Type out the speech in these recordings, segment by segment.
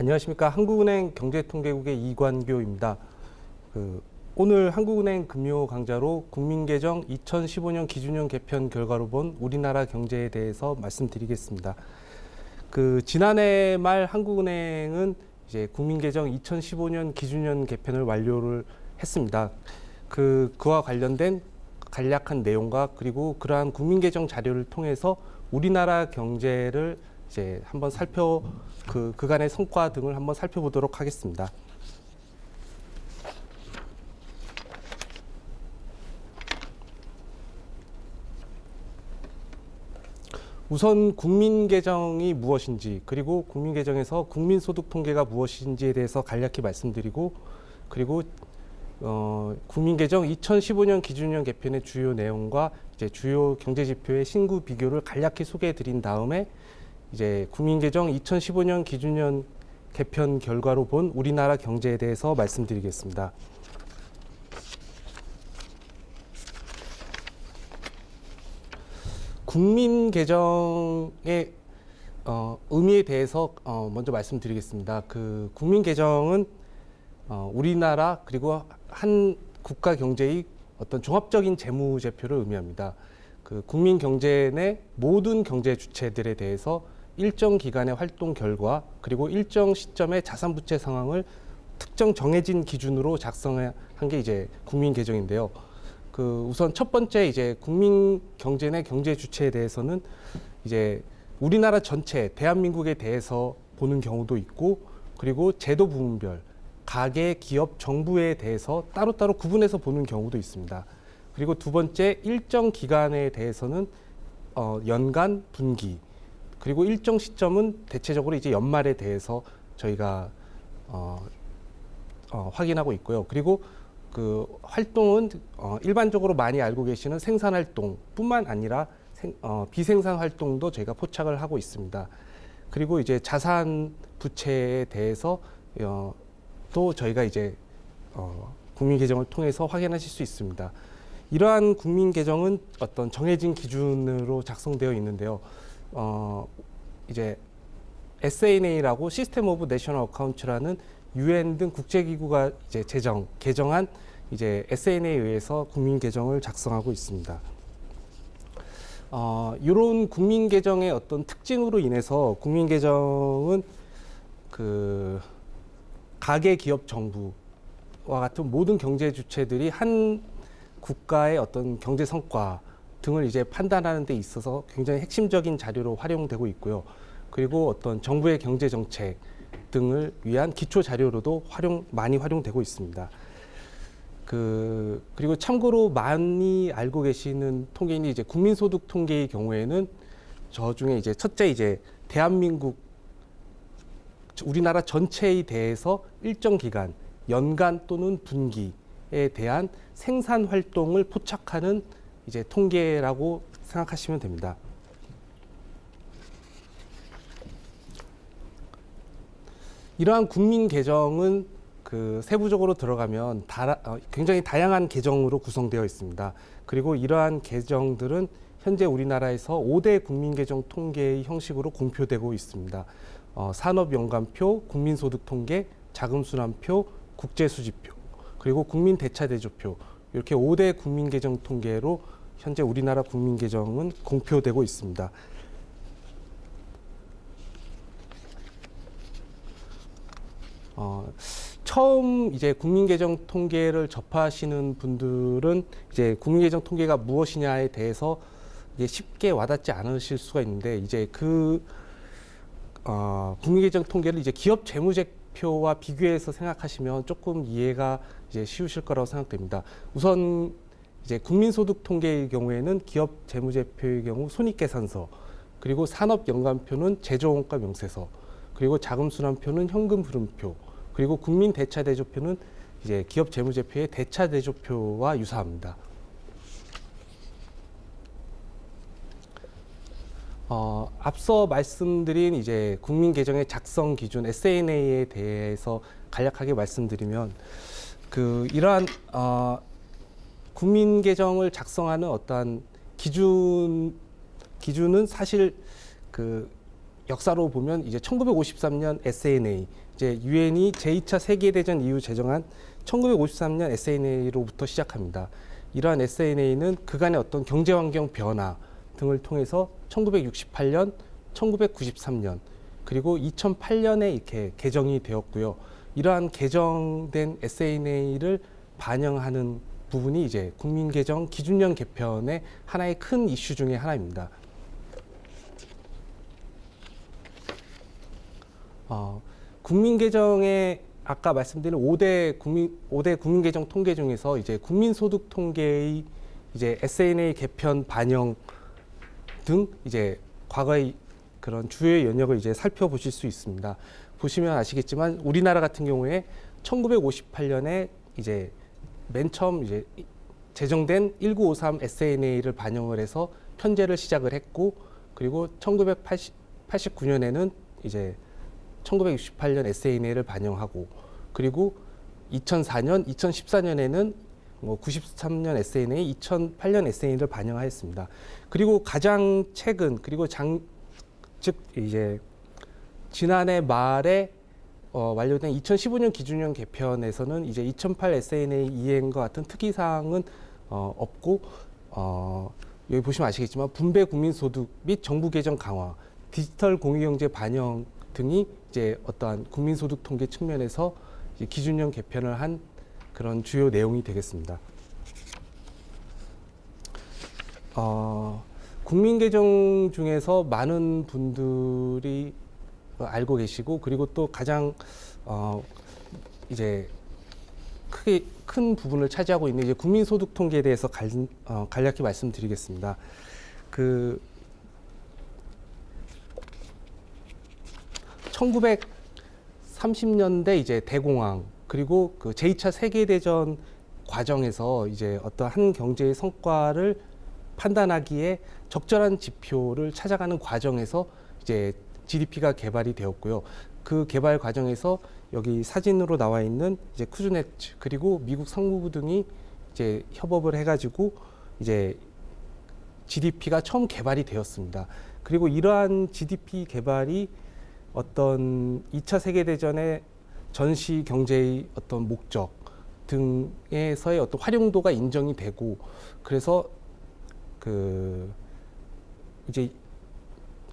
안녕하십니까. 한국은행 경제통계국의 이관교입니다. 오늘 한국은행 금요 강좌로 국민개정 2015년 기준형 개편 결과로 본 우리나라 경제에 대해서 말씀드리겠습니다. 지난해 말 한국은행은 이제 국민개정 2015년 기준형 개편을 완료를 했습니다. 그와 관련된 간략한 내용과 그리고 그러한 국민개정 자료를 통해서 우리나라 경제를 이제 한번 그간의 성과 등을 한번 살펴보도록 하겠습니다. 우선 국민개정이 무엇인지, 그리고 국민개정에서 국민소득 통계가 무엇인지에 대해서 간략히 말씀드리고, 그리고 국민개정 2015년 기준형 개편의 주요 내용과 이제 주요 경제지표의 신구 비교를 간략히 소개해드린 다음에 이제 국민개정 2015년 기준형 개편 결과로 본 우리나라 경제에 대해서 말씀드리겠습니다. 국민개정의 의미에 대해서 먼저 말씀드리겠습니다. 국민개정은 우리나라 그리고 한 국가 경제의 어떤 종합적인 재무제표를 의미합니다. 국민 경제 내 모든 경제 주체들에 대해서 일정 기간의 활동 결과 그리고 일정 시점의 자산 부채 상황을 특정 정해진 기준으로 작성한 게 이제 국민 개정인데요. 우선 첫 번째 이제 국민 경제 내 경제 주체에 대해서는 이제 우리나라 전체 대한민국에 대해서 보는 경우도 있고, 그리고 제도 부문별 가계, 기업, 정부에 대해서 따로따로 구분해서 보는 경우도 있습니다. 그리고 두 번째 일정 기간에 대해서는 연간, 분기, 그리고 일정 시점은 대체적으로 이제 연말에 대해서 저희가 확인하고 있고요. 그리고 활동은 일반적으로 많이 알고 계시는 생산 활동뿐만 아니라 비생산 활동도 저희가 포착을 하고 있습니다. 그리고 이제 자산 부채에 대해서 또 저희가 이제 국민 개정을 통해서 확인하실 수 있습니다. 이러한 국민 개정은 어떤 정해진 기준으로 작성되어 있는데요. 이제 SNA라고 시스템 오브 내셔널 어카운트라는 UN 등 국제기구가 이제 개정한 이제 SNA에 의해서 국민 개정을 작성하고 있습니다. 이런 국민 개정의 어떤 특징으로 인해서 국민 개정은 가계, 기업, 정부와 같은 모든 경제 주체들이 한 국가의 어떤 경제 성과 등을 이제 판단하는 데 있어서 굉장히 핵심적인 자료로 활용되고 있고요. 그리고 어떤 정부의 경제 정책 등을 위한 기초 자료로도 많이 활용되고 있습니다. 그리고 참고로 많이 알고 계시는 통계인이 이제 국민소득 통계의 경우에는 저 중에 이제 첫째 이제 대한민국 우리나라 전체에 대해서 일정 기간, 연간 또는 분기에 대한 생산 활동을 포착하는 이제 통계라고 생각하시면 됩니다. 이러한 국민 개정은 세부적으로 들어가면 굉장히 다양한 계정으로 구성되어 있습니다. 그리고 이러한 계정들은 현재 우리나라에서 5대 국민개정 통계의 형식으로 공표되고 있습니다. 산업연관표, 국민소득통계, 자금순환표, 국제수지표, 그리고 국민대차대조표, 이렇게 5대 국민개정 통계로 현재 우리나라 국민개정은 공표되고 있습니다. 처음 이제 국민개정 통계를 접하시는 분들은 이제 국민개정 통계가 무엇이냐에 대해서 이제 쉽게 와닿지 않으실 수가 있는데, 이제 국민개정 통계를 이제 기업 재무제표와 비교해서 생각하시면 조금 이해가 이제 쉬우실 거라고 생각됩니다. 우선 이제 국민소득 통계의 경우에는 기업 재무제표의 경우 손익계산서, 그리고 산업연관표는 제조원가 명세서, 그리고 자금순환표는 현금흐름표, 그리고 국민대차대조표는 이제 기업 재무제표의 대차대조표와 유사합니다. 앞서 말씀드린 이제 국민개정의 작성 기준 SNA에 대해서 간략하게 말씀드리면, 이러한 국민개정을 작성하는 어떠한 기준은 사실 역사로 보면 이제 1953년 SNA 이제 유엔이 제2차 세계대전 이후 제정한 1953년 SNA로부터 시작합니다. 이러한 SNA는 그간의 어떤 경제환경 변화 등을 통해서 1968년, 1993년, 그리고 2008년에 이렇게 개정이 되었고요. 이러한 개정된 SNA를 반영하는 부분이 이제 국민개정 기준령 개편의 하나의 큰 이슈 중에 하나입니다. 국민개정의 아까 말씀드린 5대 국민개정 통계 중에서 이제 국민소득 통계의 이제 SNA 개편 반영 등 이제 과거의 그런 주요 연역을 이제 살펴보실 수 있습니다. 보시면 아시겠지만 우리나라 같은 경우에 1958년에 이제 맨 처음 이제 제정된 1953 SNA를 반영을 해서 편제를 시작을 했고, 그리고 1989년에는 이제 1968년 SNA를 반영하고, 그리고 2004년, 2014년에는 93년 SNA, 2008년 SNA를 반영하였습니다. 그리고 가장 최근, 그리고 즉 이제 지난해 말에 완료된 2015년 기준형 개편에서는 이제 2008 SNA 이행과 같은 특이사항은 없고, 여기 보시면 아시겠지만 분배 국민소득 및 정부 개정 강화, 디지털 공유경제 반영 등이 이제 어떠한 국민소득 통계 측면에서 이제 기준형 개편을 한 그런 주요 내용이 되겠습니다. 국민개정 중에서 많은 분들이 알고 계시고, 그리고 또 가장 이제 크게 큰 부분을 차지하고 있는 이제 국민소득 통계에 대해서 간략히 말씀드리겠습니다. 그 1930년대 이제 대공황, 그리고 그 제2차 세계대전 과정에서 이제 어떤 한 경제의 성과를 판단하기에 적절한 지표를 찾아가는 과정에서 이제 GDP가 개발이 되었고요. 그 개발 과정에서 여기 사진으로 나와 있는 이제 쿠즈네츠 그리고 미국 상무부 등이 이제 협업을 해가지고 이제 GDP가 처음 개발이 되었습니다. 그리고 이러한 GDP 개발이 어떤 2차 세계대전의 전시 경제의 어떤 목적 등에서의 어떤 활용도가 인정이 되고, 그래서 그 이제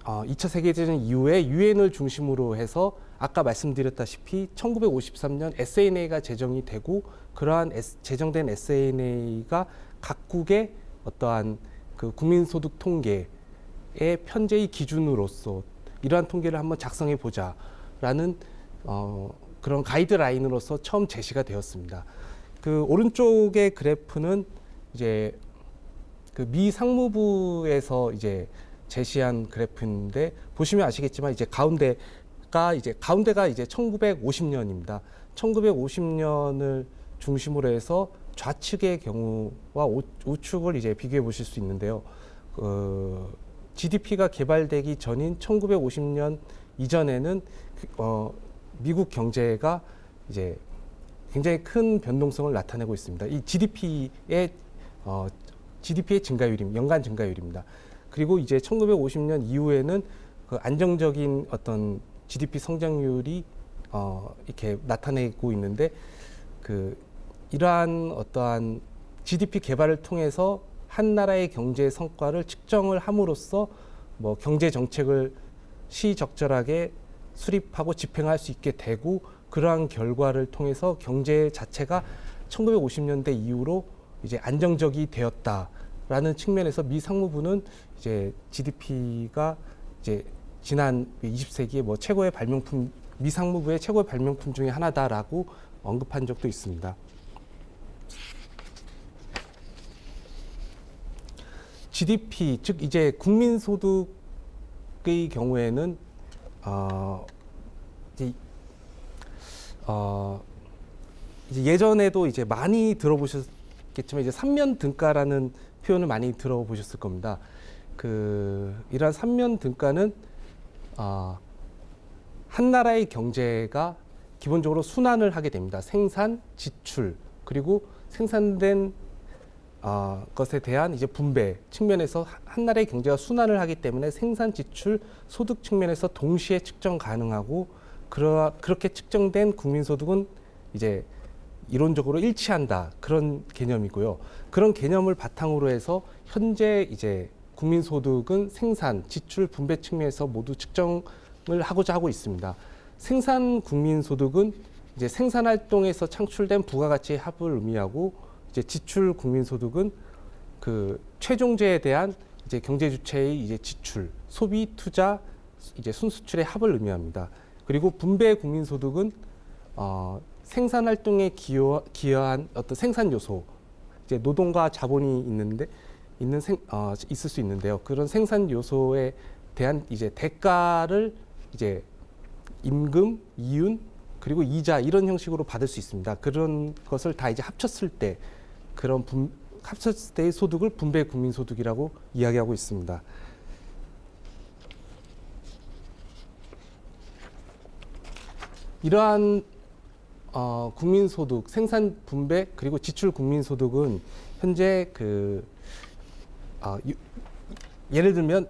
2차 세계대전 이후에 유엔을 중심으로 해서 아까 말씀드렸다시피 1953년 SNA가 제정이 되고, 그러한 제정된 SNA가 각국의 어떠한 그 국민소득 통계의 편제의 기준으로서 이러한 통계를 한번 작성해 보자라는 그런 가이드라인으로서 처음 제시가 되었습니다. 그 오른쪽의 그래프는 이제 그 미 상무부에서 이제 제시한 그래프인데, 보시면 아시겠지만 이제 가운데가 이제 1950년입니다. 1950년을 중심으로 해서 좌측의 경우와 우측을 이제 비교해 보실 수 있는데요. GDP가 개발되기 전인 1950년 이전에는 미국 경제가 이제 굉장히 큰 변동성을 나타내고 있습니다. 이 GDP의 증가율입니다. 연간 증가율입니다. 그리고 이제 1950년 이후에는 그 안정적인 어떤 GDP 성장률이 이렇게 나타내고 있는데, 그 이러한 어떠한 GDP 개발을 통해서 한 나라의 경제 성과를 측정을 함으로써 뭐 경제 정책을 시적절하게 수립하고 집행할 수 있게 되고, 그러한 결과를 통해서 경제 자체가 1950년대 이후로 이제 안정적이 되었다라는 측면에서 미 상무부는 이제 GDP가 이제 지난 20세기의 뭐 최고의 발명품, 미 상무부의 최고의 발명품 중에 하나다라고 언급한 적도 있습니다. GDP, 즉 이제 국민소득의 경우에는 이제 예전에도 이제 많이 들어보셨겠지만 이제 삼면 등가라는 표현을 많이 들어보셨을 겁니다. 이러한 삼면 등가는 한 나라의 경제가 기본적으로 순환을 하게 됩니다. 생산, 지출, 그리고 생산된 것에 대한 이제 분배 측면에서 한 나라의 경제가 순환을 하기 때문에 생산, 지출, 소득 측면에서 동시에 측정 가능하고, 그렇게 측정된 국민소득은 이제 이론적으로 일치한다, 그런 개념이고요. 그런 개념을 바탕으로 해서 현재 이제 국민소득은 생산, 지출, 분배 측면에서 모두 측정을 하고자 하고 있습니다. 생산 국민소득은 이제 생산 활동에서 창출된 부가가치의 합을 의미하고, 이제 지출 국민소득은 그 최종재에 대한 이제 경제 주체의 이제 지출, 소비, 투자, 이제 순수출의 합을 의미합니다. 그리고 분배 국민소득은 생산 활동에 기여한 어떤 생산 요소, 이제 노동과 자본이 있을 수 있는데요. 그런 생산 요소에 대한 이제 대가를 이제 임금, 이윤, 그리고 이자, 이런 형식으로 받을 수 있습니다. 그런 것을 다 이제 합쳤을 때, 합쳤을 때의 소득을 분배 국민소득이라고 이야기하고 있습니다. 이러한 국민소득, 생산 분배, 그리고 지출 국민소득은 현재 예를 들면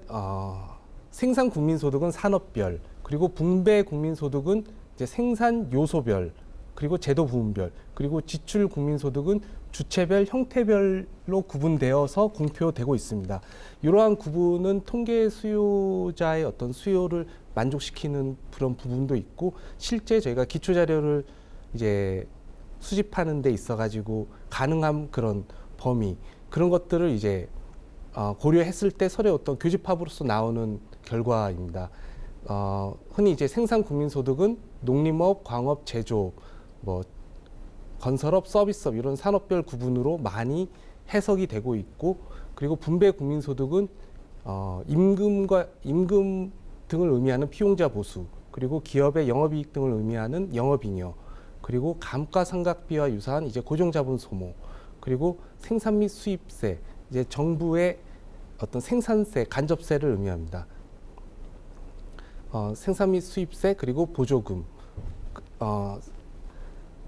생산 국민소득은 산업별, 그리고 분배 국민소득은 이제 생산 요소별, 그리고 제도 부문별, 그리고 지출 국민소득은 주체별, 형태별로 구분되어서 공표되고 있습니다. 이러한 구분은 통계 수요자의 어떤 수요를 만족시키는 그런 부분도 있고, 실제 저희가 기초 자료를 이제 수집하는 데 있어 가지고 가능한 그런 범위, 그런 것들을 이제 고려했을 때 서로의 어떤 교집합으로서 나오는 결과입니다. 흔히 이제 생산 국민소득은 농림업, 광업, 제조업, 뭐 건설업, 서비스업 이런 산업별 구분으로 많이 해석이 되고 있고, 그리고 분배 국민소득은 임금 등을 의미하는 피용자 보수, 그리고 기업의 영업이익 등을 의미하는 영업잉여, 그리고 감가상각비와 유사한 이제 고정자본 소모, 그리고 생산 및 수입세, 이제 정부의 어떤 생산세, 간접세를 의미합니다. 생산 및 수입세, 그리고 보조금,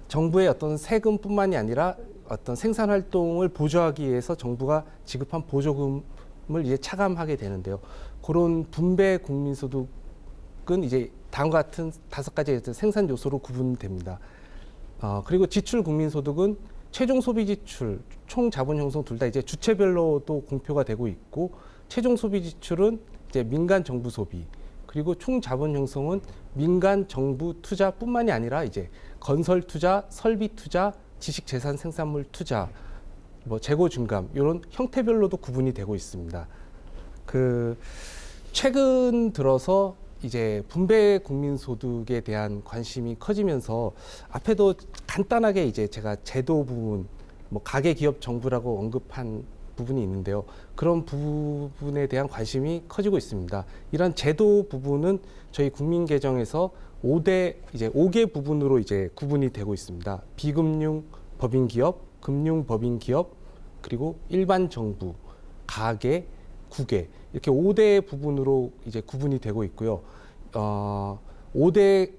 정부의 어떤 세금뿐만이 아니라 어떤 생산 활동을 보조하기 위해서 정부가 지급한 보조금을 이제 차감하게 되는데요. 그런 분배 국민소득은 이제 다음과 같은 5가지의 생산 요소로 구분됩니다. 그리고 지출 국민소득은 최종 소비 지출, 총 자본 형성 둘 다 이제 주체별로도 공표가 되고 있고, 최종 소비 지출은 이제 민간 정부 소비, 그리고 총 자본 형성은 민간 정부 투자뿐만이 아니라 이제 건설 투자, 설비 투자, 지식 재산 생산물 투자, 뭐 재고 증감 이런 형태별로도 구분이 되고 있습니다. 최근 들어서 이제 분배 국민소득에 대한 관심이 커지면서, 앞에도 간단하게 이제 제가 제도 부분, 뭐 가계 기업 정부라고 언급한 부분이 있는데요. 그런 부분에 대한 관심이 커지고 있습니다. 이런 제도 부분은 저희 국민개정에서 5개 부분으로 이제 구분이 되고 있습니다. 비금융 법인 기업, 금융 법인 기업, 그리고 일반 정부, 가계, 국외, 이렇게 5대 부분으로 이제 구분이 되고 있고요. 5개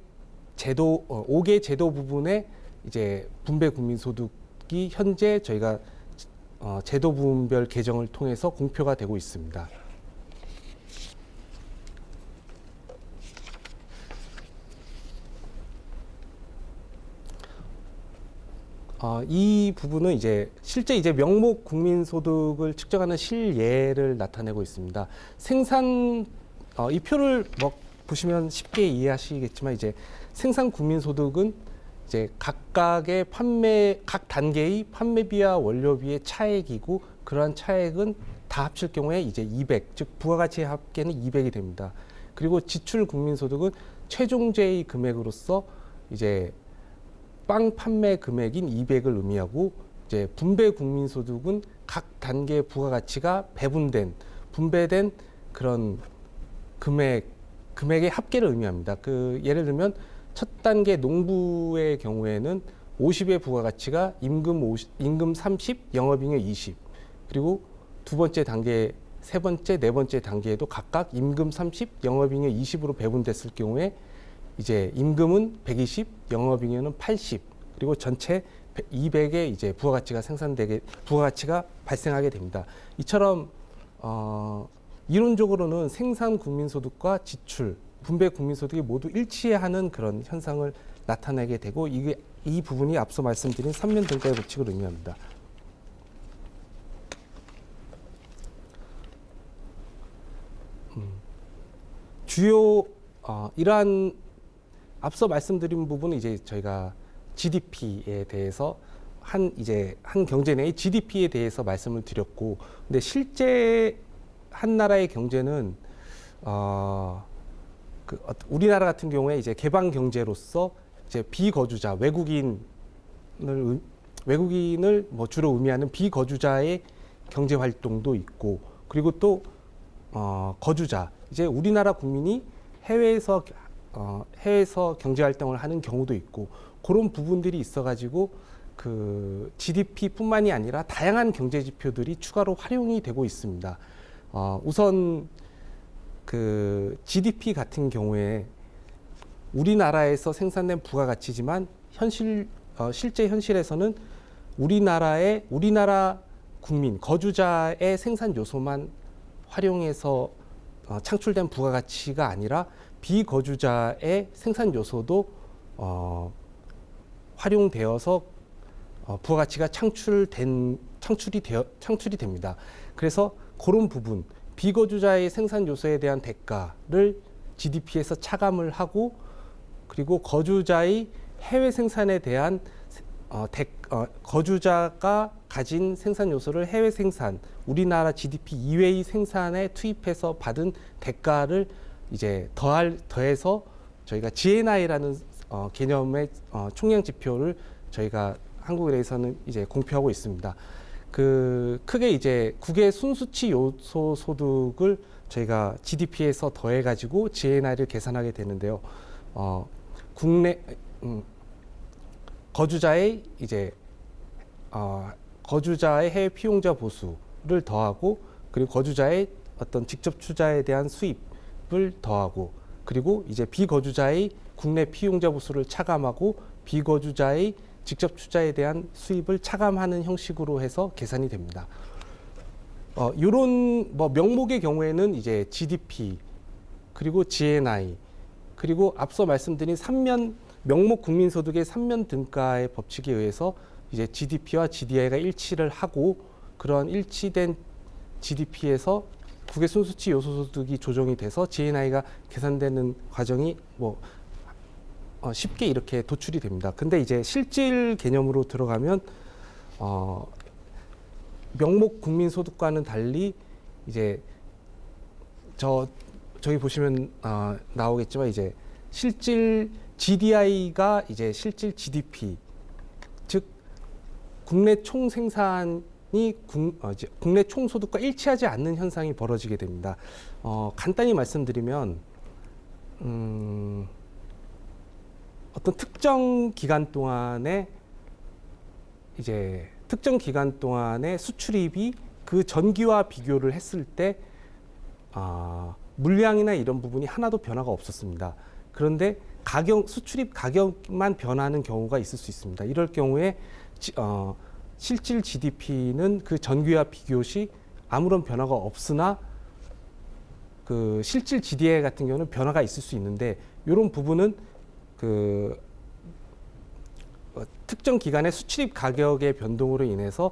제도 부분에 이제 분배 국민소득이 현재 저희가 제도 부분별 개정을 통해서 공표가 되고 있습니다. 이 부분은 이제 실제 이제 명목 국민소득을 측정하는 실예를 나타내고 있습니다. 이 표를 보시면 쉽게 이해하시겠지만, 이제 생산 국민소득은 이제 각 단계의 판매비와 원료비의 차액이고, 그러한 차액은 다 합칠 경우에 이제 200, 즉 부가가치의 합계는 200이 됩니다. 그리고 지출 국민소득은 최종재의 금액으로서 이제 빵 판매 금액인 200을 의미하고, 이제 분배 국민소득은 각 단계의 부가가치가 분배된 그런 금액의 합계를 의미합니다. 예를 들면 첫 단계 농부의 경우에는 50의 부가가치가 임금 30, 영업잉여 20, 그리고 두 번째 단계, 세 번째, 네 번째 단계에도 각각 임금 30, 영업잉여 20으로 배분됐을 경우에 이제 임금은 120, 영업잉여는 80, 그리고 전체 200의 이제 부가가치가 발생하게 됩니다. 이처럼 이론적으로는 생산 국민소득과 지출, 분배 국민소득이 모두 일치하는 그런 현상을 나타내게 되고 이 부분이 앞서 말씀드린 3면 등가의 법칙을 의미합니다. 주요 이러한 앞서 말씀드린 부분은 이제 저희가 GDP에 대해서 한 경제 내의 GDP에 대해서 말씀을 드렸고, 근데 실제 한 나라의 경제는 우리나라 같은 경우에 이제 개방 경제로서 이제 비거주자 외국인을 뭐 주로 의미하는 비거주자의 경제 활동도 있고, 그리고 또 거주자, 이제 우리나라 국민이 해외에서 경제 활동을 하는 경우도 있고, 그런 부분들이 있어가지고 그 GDP뿐만이 아니라 다양한 경제 지표들이 추가로 활용이 되고 있습니다. 우선 그 GDP 같은 경우에 우리나라에서 생산된 부가가치지만 실제 현실에서는 우리나라 국민 거주자의 생산 요소만 활용해서 창출된 부가가치가 아니라 비거주자의 생산 요소도 활용되어서 부가가치가 창출이 됩니다. 그래서 그런 부분, 비거주자의 생산 요소에 대한 대가를 GDP에서 차감을 하고, 그리고 거주자의 해외 생산에 대한 거주자가 가진 생산 요소를 해외 생산, 우리나라 GDP 이외의 생산에 투입해서 받은 대가를 이제 더해서 저희가 GNI라는 개념의 총량 지표를 저희가 한국은행에서는 이제 공표하고 있습니다. 그 크게 이제 국외 순수치 요소 소득을 저희가 GDP에서 더해가지고 GNI를 계산하게 되는데요. 국내 거주자의 해외 피용자 보수를 더하고, 그리고 거주자의 어떤 직접 투자에 대한 수입을 더하고, 그리고 이제 비거주자의 국내 피용자 보수를 차감하고 비거주자의 직접 투자에 대한 수입을 차감하는 형식으로 해서 계산이 됩니다. 이런 뭐 명목의 경우에는 이제 GDP, 그리고 GNI, 그리고 앞서 말씀드린 명목 국민소득의 3면 등가의 법칙에 의해서 이제 GDP와 GDI가 일치를 하고, 그런 일치된 GDP에서 국외 순수치 요소소득이 조정이 돼서 GNI가 계산되는 과정이 뭐 쉽게 이렇게 도출이 됩니다. 근데 이제 실질 개념으로 들어가면 명목 국민소득과는 달리 이제 저기 보시면 나오겠지만 이제 실질 GDI가 이제 실질 GDP, 즉 국내 총 생산이 국내 총 소득과 일치하지 않는 현상이 벌어지게 됩니다. 간단히 말씀드리면 어떤 특정 기간 동안에 수출입이 그 전기와 비교를 했을 때 물량이나 이런 부분이 하나도 변화가 없었습니다. 그런데 수출입 가격만 변하는 경우가 있을 수 있습니다. 이럴 경우에 실질 GDP는 그 전기와 비교 시 아무런 변화가 없으나 그 실질 GDI 같은 경우는 변화가 있을 수 있는데, 이런 부분은 그 특정 기간의 수출입 가격의 변동으로 인해서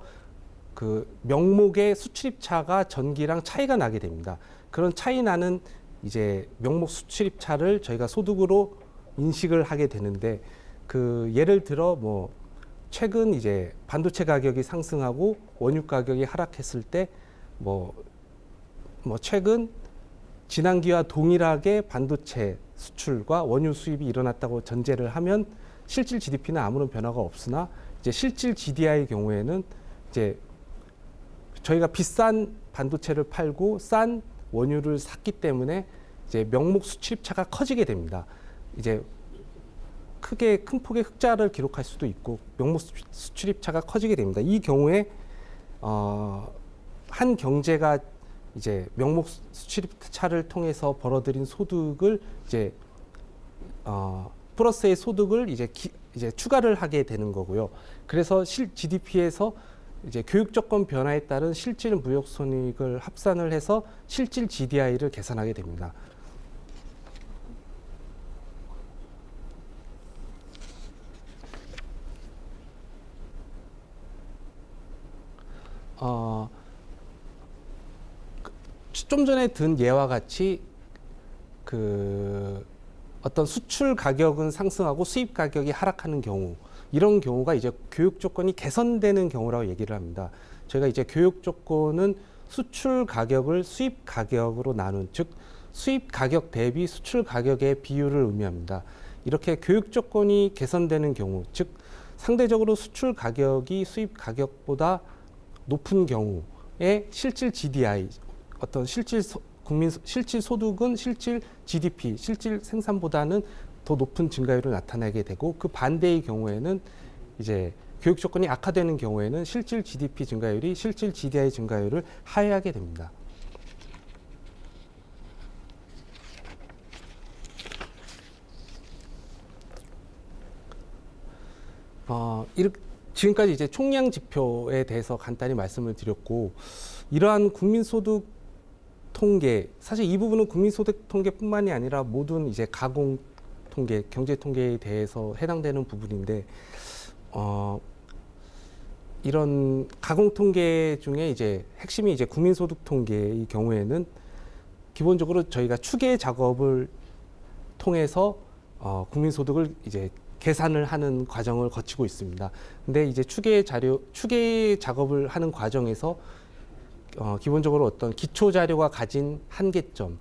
그 명목의 수출입차가 전기랑 차이가 나게 됩니다. 그런 차이 나는 이제 명목 수출입차를 저희가 소득으로 인식을 하게 되는데, 그 예를 들어 뭐 최근 이제 반도체 가격이 상승하고 원유 가격이 하락했을 때 뭐 최근 지난기와 동일하게 반도체 수출과 원유 수입이 일어났다고 전제를 하면 실질 GDP는 아무런 변화가 없으나, 이제 실질 GDI의 경우에는 이제 저희가 비싼 반도체를 팔고 싼 원유를 샀기 때문에 이제 명목 수출입차가 커지게 됩니다. 이제 큰 폭의 흑자를 기록할 수도 있고 명목 수출입차가 커지게 됩니다. 이 경우에 한 경제가 이제 명목 수출입차를 통해서 벌어들인 소득을 이제 플러스의 소득을 이제 추가를 하게 되는 거고요. 그래서 GDP에서 이제 교육 조건 변화에 따른 실질 무역 손익을 합산을 해서 실질 GDI를 계산하게 됩니다. 어, 좀 전에 든 예와 같이 그 어떤 수출 가격은 상승하고 수입 가격이 하락하는 경우, 이런 경우가 이제 교육 조건이 개선되는 경우라고 얘기를 합니다. 저희가 이제 교육 조건은 수출 가격을 수입 가격으로 나눈, 즉 수입 가격 대비 수출 가격의 비율을 의미합니다. 이렇게 교육 조건이 개선되는 경우, 즉 상대적으로 수출 가격이 수입 가격보다 높은 경우에 실질 GDI, 어떤 실질 실질 소득은 실질 GDP, 실질 생산보다는 더 높은 증가율을 나타내게 되고, 그 반대의 경우에는 이제 교육 조건이 악화되는 경우에는 실질 GDP 증가율이 실질 GDI 증가율을 하회하게 됩니다. 지금까지 이제 총량 지표에 대해서 간단히 말씀을 드렸고, 이러한 국민소득 통계, 사실 이 부분은 국민소득 통계뿐만이 아니라 모든 이제 가공 통계, 경제 통계에 대해서 해당되는 부분인데, 이런 가공 통계 중에 이제 핵심이 이제 국민소득 통계의 경우에는 기본적으로 저희가 추계 작업을 통해서 국민소득을 이제 계산을 하는 과정을 거치고 있습니다. 근데 이제 추계 작업을 하는 과정에서 기본적으로 어떤 기초 자료가 가진 한계점,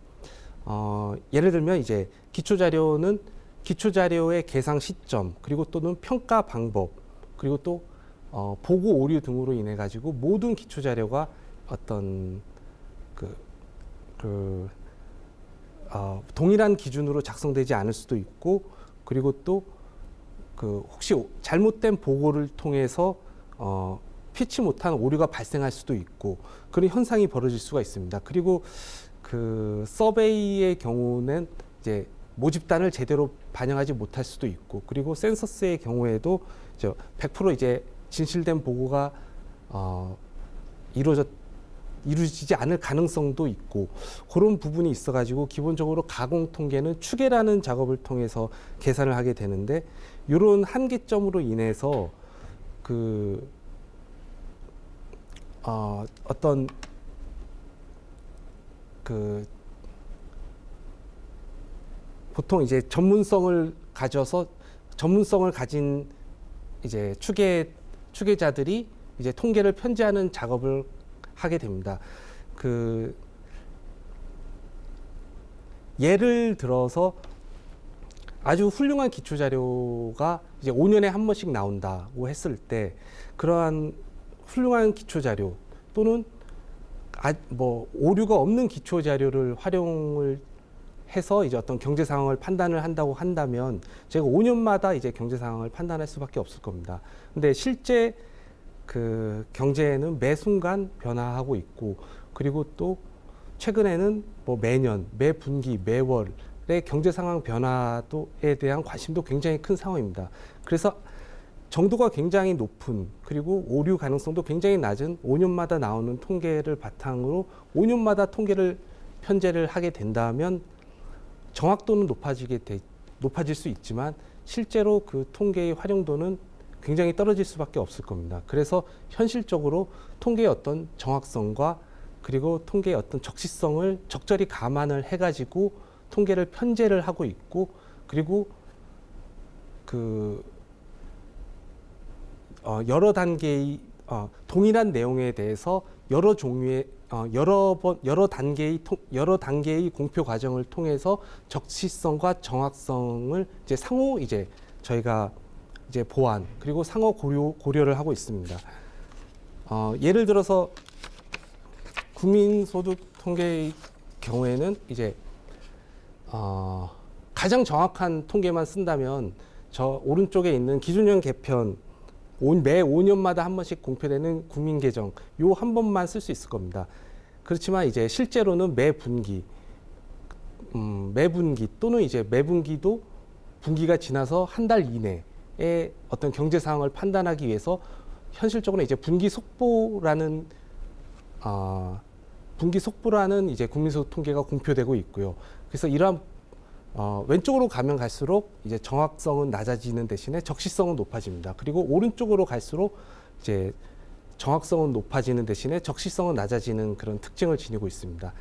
예를 들면 이제 기초 자료는 기초 자료의 계상 시점, 그리고 또는 평가 방법, 그리고 또 보고 오류 등으로 인해 가지고 모든 기초 자료가 어떤 동일한 기준으로 작성되지 않을 수도 있고, 그리고 또 혹시 잘못된 보고를 통해서 피치 못한 오류가 발생할 수도 있고, 그런 현상이 벌어질 수가 있습니다. 그리고 서베이의 경우는 이제 모집단을 제대로 반영하지 못할 수도 있고, 그리고 센서스의 경우에도 100% 이제 진실된 보고가 이루어지지 않을 가능성도 있고, 그런 부분이 있어가지고 기본적으로 가공 통계는 추계라는 작업을 통해서 계산을 하게 되는데, 이런 한계점으로 인해서 어떤 보통 이제 전문성을 가진 이제 추계자들이 이제 통계를 편제하는 작업을 하게 됩니다. 예를 들어서 아주 훌륭한 기초 자료가 이제 5년에 한 번씩 나온다고 했을 때, 그러한 훌륭한 기초 자료 또는 오류가 없는 기초 자료를 활용을 해서 이제 어떤 경제 상황을 판단을 한다고 한다면, 제가 5년마다 이제 경제 상황을 판단할 수밖에 없을 겁니다. 근데 실제 경제는 매 순간 변화하고 있고, 그리고 또 최근에는 매년, 매 분기, 매월의 경제 상황 변화에 대한 관심도 굉장히 큰 상황입니다. 그래서 정도가 굉장히 높은, 그리고 오류 가능성도 굉장히 낮은 5년마다 나오는 통계를 바탕으로 5년마다 통계를 편제를 하게 된다면 정확도는 높아질 수 있지만 실제로 그 통계의 활용도는 굉장히 떨어질 수밖에 없을 겁니다. 그래서 현실적으로 통계의 어떤 정확성과 그리고 통계의 어떤 적시성을 적절히 감안을 해가지고 통계를 편제를 하고 있고, 그리고 여러 단계의 동일한 내용에 대해서 여러 종류의 여러 단계의 공표 과정을 통해서 적시성과 정확성을 상호 저희가 보완, 그리고 상호 고려를 하고 있습니다. 예를 들어서 국민소득 통계의 경우에는 가장 정확한 통계만 쓴다면 저 오른쪽에 있는 기준형 개편, 매 5년마다 한 번씩 공표되는 국민계정, 요 한 번만 쓸 수 있을 겁니다. 그렇지만 이제 실제로는 매 분기 또는 매분기도 분기가 지나서 한 달 이내에 어떤 경제 상황을 판단하기 위해서 현실적으로 분기 속보라는 국민소득 통계가 공표되고 있고요. 그래서 이러한 왼쪽으로 가면 갈수록 정확성은 낮아지는 대신에 적시성은 높아집니다. 그리고 오른쪽으로 갈수록 정확성은 높아지는 대신에 적시성은 낮아지는 그런 특징을 지니고 있습니다.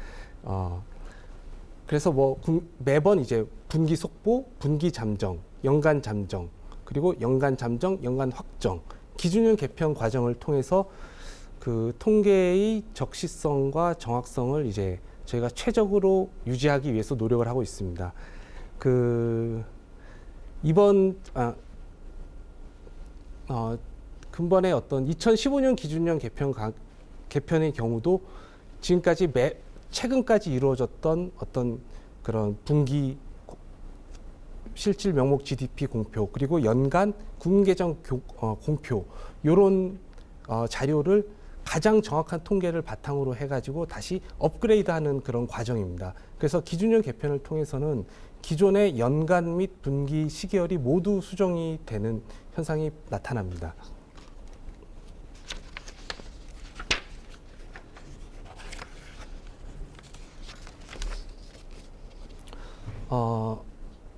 그래서 뭐 매번 이제 분기 속보, 분기 잠정, 연간 잠정, 그리고 연간 잠정, 연간 확정, 기준율 개편 과정을 통해서 그 통계의 적시성과 정확성을 이제 저희가 최적으로 유지하기 위해서 노력을 하고 있습니다. 이번 근본의 어떤 2015년 기준년 개편의 경우도 지금까지 최근까지 이루어졌던 어떤 그런 분기 실질 명목 GDP 공표, 그리고 연간 국민계정 공표, 이런 자료를 가장 정확한 통계를 바탕으로 해가지고 다시 업그레이드하는 그런 과정입니다. 그래서 기준년 개편을 통해서는 기존의 연간 및 분기 시계열이 모두 수정이 되는 현상이 나타납니다.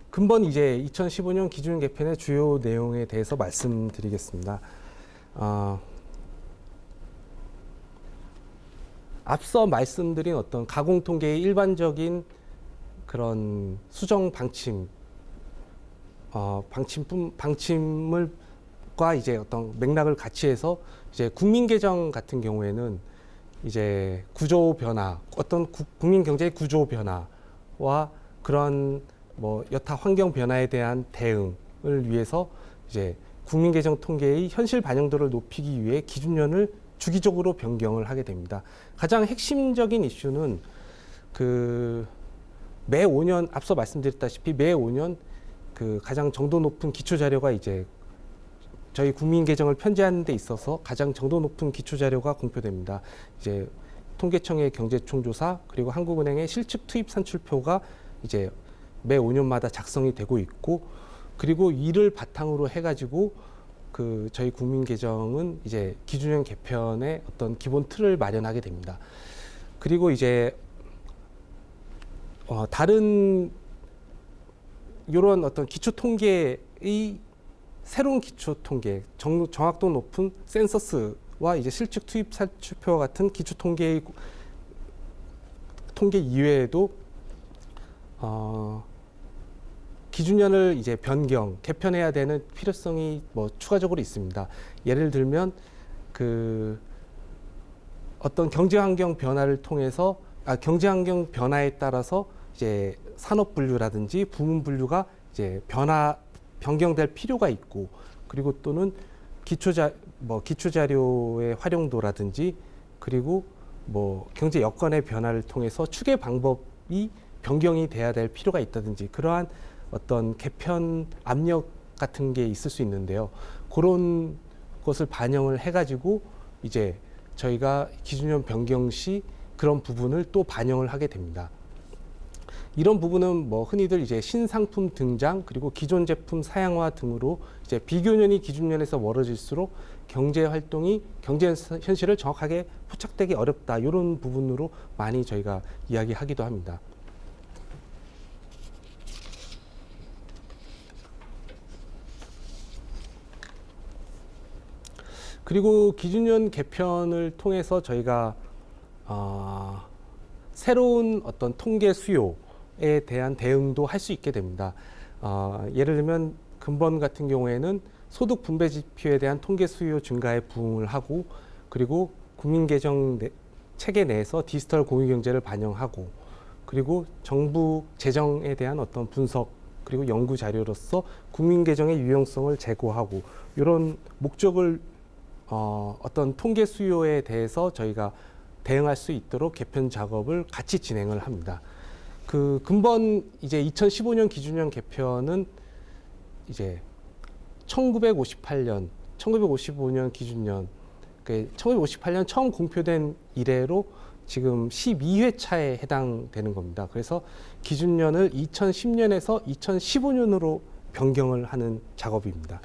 근본 이제 2015년 기준 개편의 주요 내용에 대해서 말씀드리겠습니다. 앞서 말씀드린 어떤 가공 통계의 일반적인 그런 수정 방침과 이제 어떤 맥락을 같이 해서 이제 국민계정 같은 경우에는 이제 구조 변화, 어떤 국민 경제의 구조 변화와 그런 뭐 여타 환경 변화에 대한 대응을 위해서 이제 국민계정 통계의 현실 반영도를 높이기 위해 기준년을 주기적으로 변경을 하게 됩니다. 가장 핵심적인 이슈는 매 5년 앞서 말씀드렸다시피 매 5년 그 가장 정도 높은 기초 자료가 이제 저희 국민계정을 편제하는 데 있어서 가장 정도 높은 기초 자료가 공표됩니다. 이제 통계청의 경제총조사, 그리고 한국은행의 실측 투입 산출표가 이제 매 5년마다 작성이 되고 있고, 그리고 이를 바탕으로 해가지고 저희 국민계정은 이제 기준형 개편의 어떤 기본 틀을 마련하게 됩니다. 그리고 이제 다른 이런 어떤 기초 통계의 새로운 기초 통계, 정확도 높은 센서스와 이제 실측 투입 산출표와 같은 기초 통계 이외에도 기준년을 이제 개편해야 되는 필요성이 뭐 추가적으로 있습니다. 예를 들면 어떤 경제환경 변화를 통해서 경제환경 변화에 따라서 이제 산업 분류라든지 부문 분류가 이제 변경될 필요가 있고, 그리고 또는 기초 자료의 활용도라든지, 그리고 뭐 경제 여건의 변화를 통해서 추계 방법이 변경이 돼야 될 필요가 있다든지, 그러한 어떤 개편 압력 같은 게 있을 수 있는데요. 그런 것을 반영을 해가지고 이제 저희가 기준년 변경 시 그런 부분을 또 반영을 하게 됩니다. 이런 부분은 뭐 흔히들 이제 신상품 등장, 그리고 기존 제품 사양화 등으로 이제 비교년이 기준년에서 멀어질수록 경제 현실을 정확하게 포착되기 어렵다, 이런 부분으로 많이 저희가 이야기하기도 합니다. 그리고 기준년 개편을 통해서 저희가 새로운 어떤 통계 수요에 대한 대응도 할 수 있게 됩니다. 예를 들면 근본 같은 경우에는 소득 분배 지표에 대한 통계 수요 증가에 부응을 하고, 그리고 국민계정 체계 내에서 디지털 공유경제를 반영하고, 그리고 정부 재정에 대한 어떤 분석, 그리고 연구 자료로서 국민계정의 유용성을 제고하고, 이런 목적을 어떤 통계 수요에 대해서 저희가 대응할 수 있도록 개편 작업을 같이 진행을 합니다. 근본 이제 2015년 기준년 개편은 이제 1955년 기준년, 1958년 처음 공표된 이래로 지금 12회 차에 해당되는 겁니다. 그래서 기준년을 2010년에서 2015년으로 변경을 하는 작업입니다.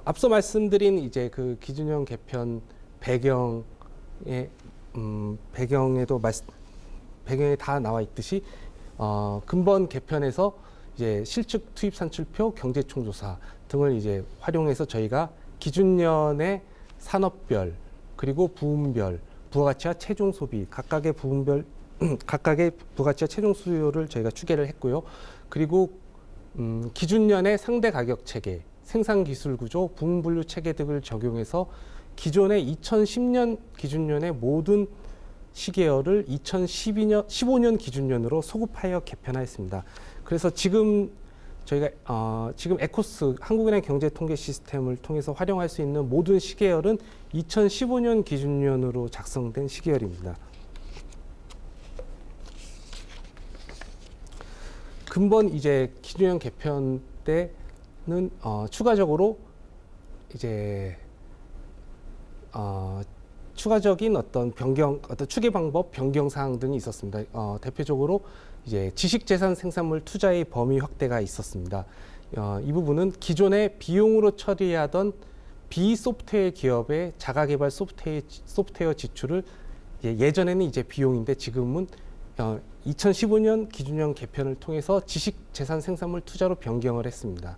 앞서 말씀드린 이제 그 기준형 개편 배경에 배경에 다 나와 있듯이 근본 개편에서 이제 실측 투입 산출표, 경제총조사 등을 이제 활용해서 저희가 기준년의 산업별 그리고 부문별 부가가치와 최종 소비 각각의 부문별 각각의 부가가치와 최종 수요를 저희가 추계를 했고요. 그리고 기준년의 상대 가격 체계, 생산 기술 구조, 부문 분류 체계 등을 적용해서 기존의 2010년 기준년의 모든 시계열을 2015년 기준년으로 소급하여 개편하였습니다. 그래서 지금 저희가 지금 에코스 한국은행 경제통계 시스템을 통해서 활용할 수 있는 모든 시계열은 2015년 기준년으로 작성된 시계열입니다. 근본 이제 기준년 개편 때는 추가적으로 이제 추가적인 어떤 추계 방법 변경 사항 등이 있었습니다. 대표적으로 이제 지식재산 생산물 투자의 범위 확대가 있었습니다. 이 부분은 기존에 비용으로 처리하던 비소프트웨어 기업의 자가개발 소프트웨어 지출을 예전에는 이제 비용인데 지금은 2015년 기준형 개편을 통해서 지식재산 생산물 투자로 변경을 했습니다.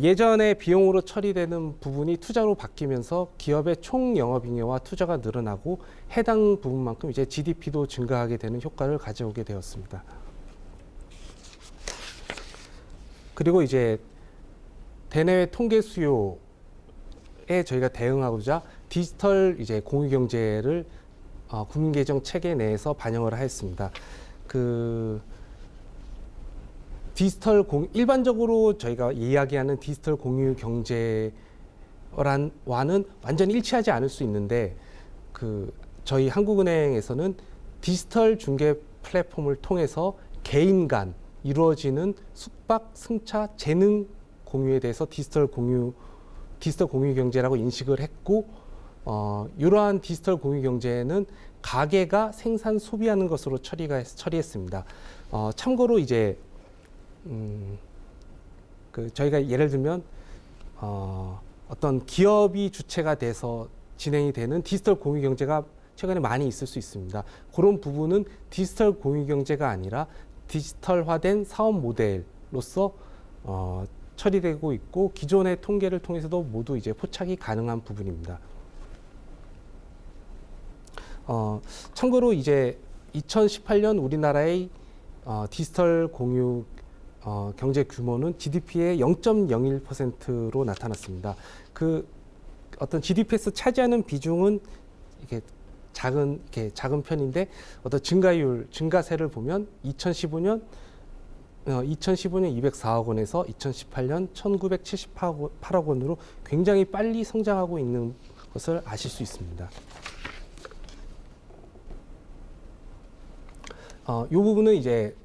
예전에 비용으로 처리되는 부분이 투자로 바뀌면서 기업의 총 영업잉여와 투자가 늘어나고 해당 부분만큼 이제 GDP도 증가하게 되는 효과를 가져오게 되었습니다. 그리고 이제 대내외 통계 수요에 저희가 대응하고자 디지털 이제 공유 경제를 국민계정 체계 내에서 반영을 하였습니다. 일반적으로 저희가 이야기하는 디지털 공유 경제와는 완전히 일치하지 않을 수 있는데 저희 한국은행에서는 디지털 중개 플랫폼을 통해서 개인 간 이루어지는 숙박, 승차, 재능 공유에 대해서 디지털 공유 경제라고 인식을 했고 이러한 디지털 공유 경제는 가게가 생산 소비하는 것으로 처리했습니다. 참고로 이제 저희가 예를 들면 어떤 기업이 주체가 돼서 진행이 되는 디지털 공유 경제가 최근에 많이 있을 수 있습니다. 그런 부분은 디지털 공유 경제가 아니라 디지털화된 사업 모델로서 처리되고 있고 기존의 통계를 통해서도 모두 이제 포착이 가능한 부분입니다. 참고로 이제 2018년 우리나라의 디지털 공유 경제 규모는 GDP의 0.01%로 나타났습니다. 어떤 GDP에서 차지하는 비중은 이게 작은 편인데 어떤 증가세를 보면 2015년 204억 원에서 2018년 1978억 원으로 굉장히 빨리 성장하고 있는 것을 아실 수 있습니다. 이 부분은 이제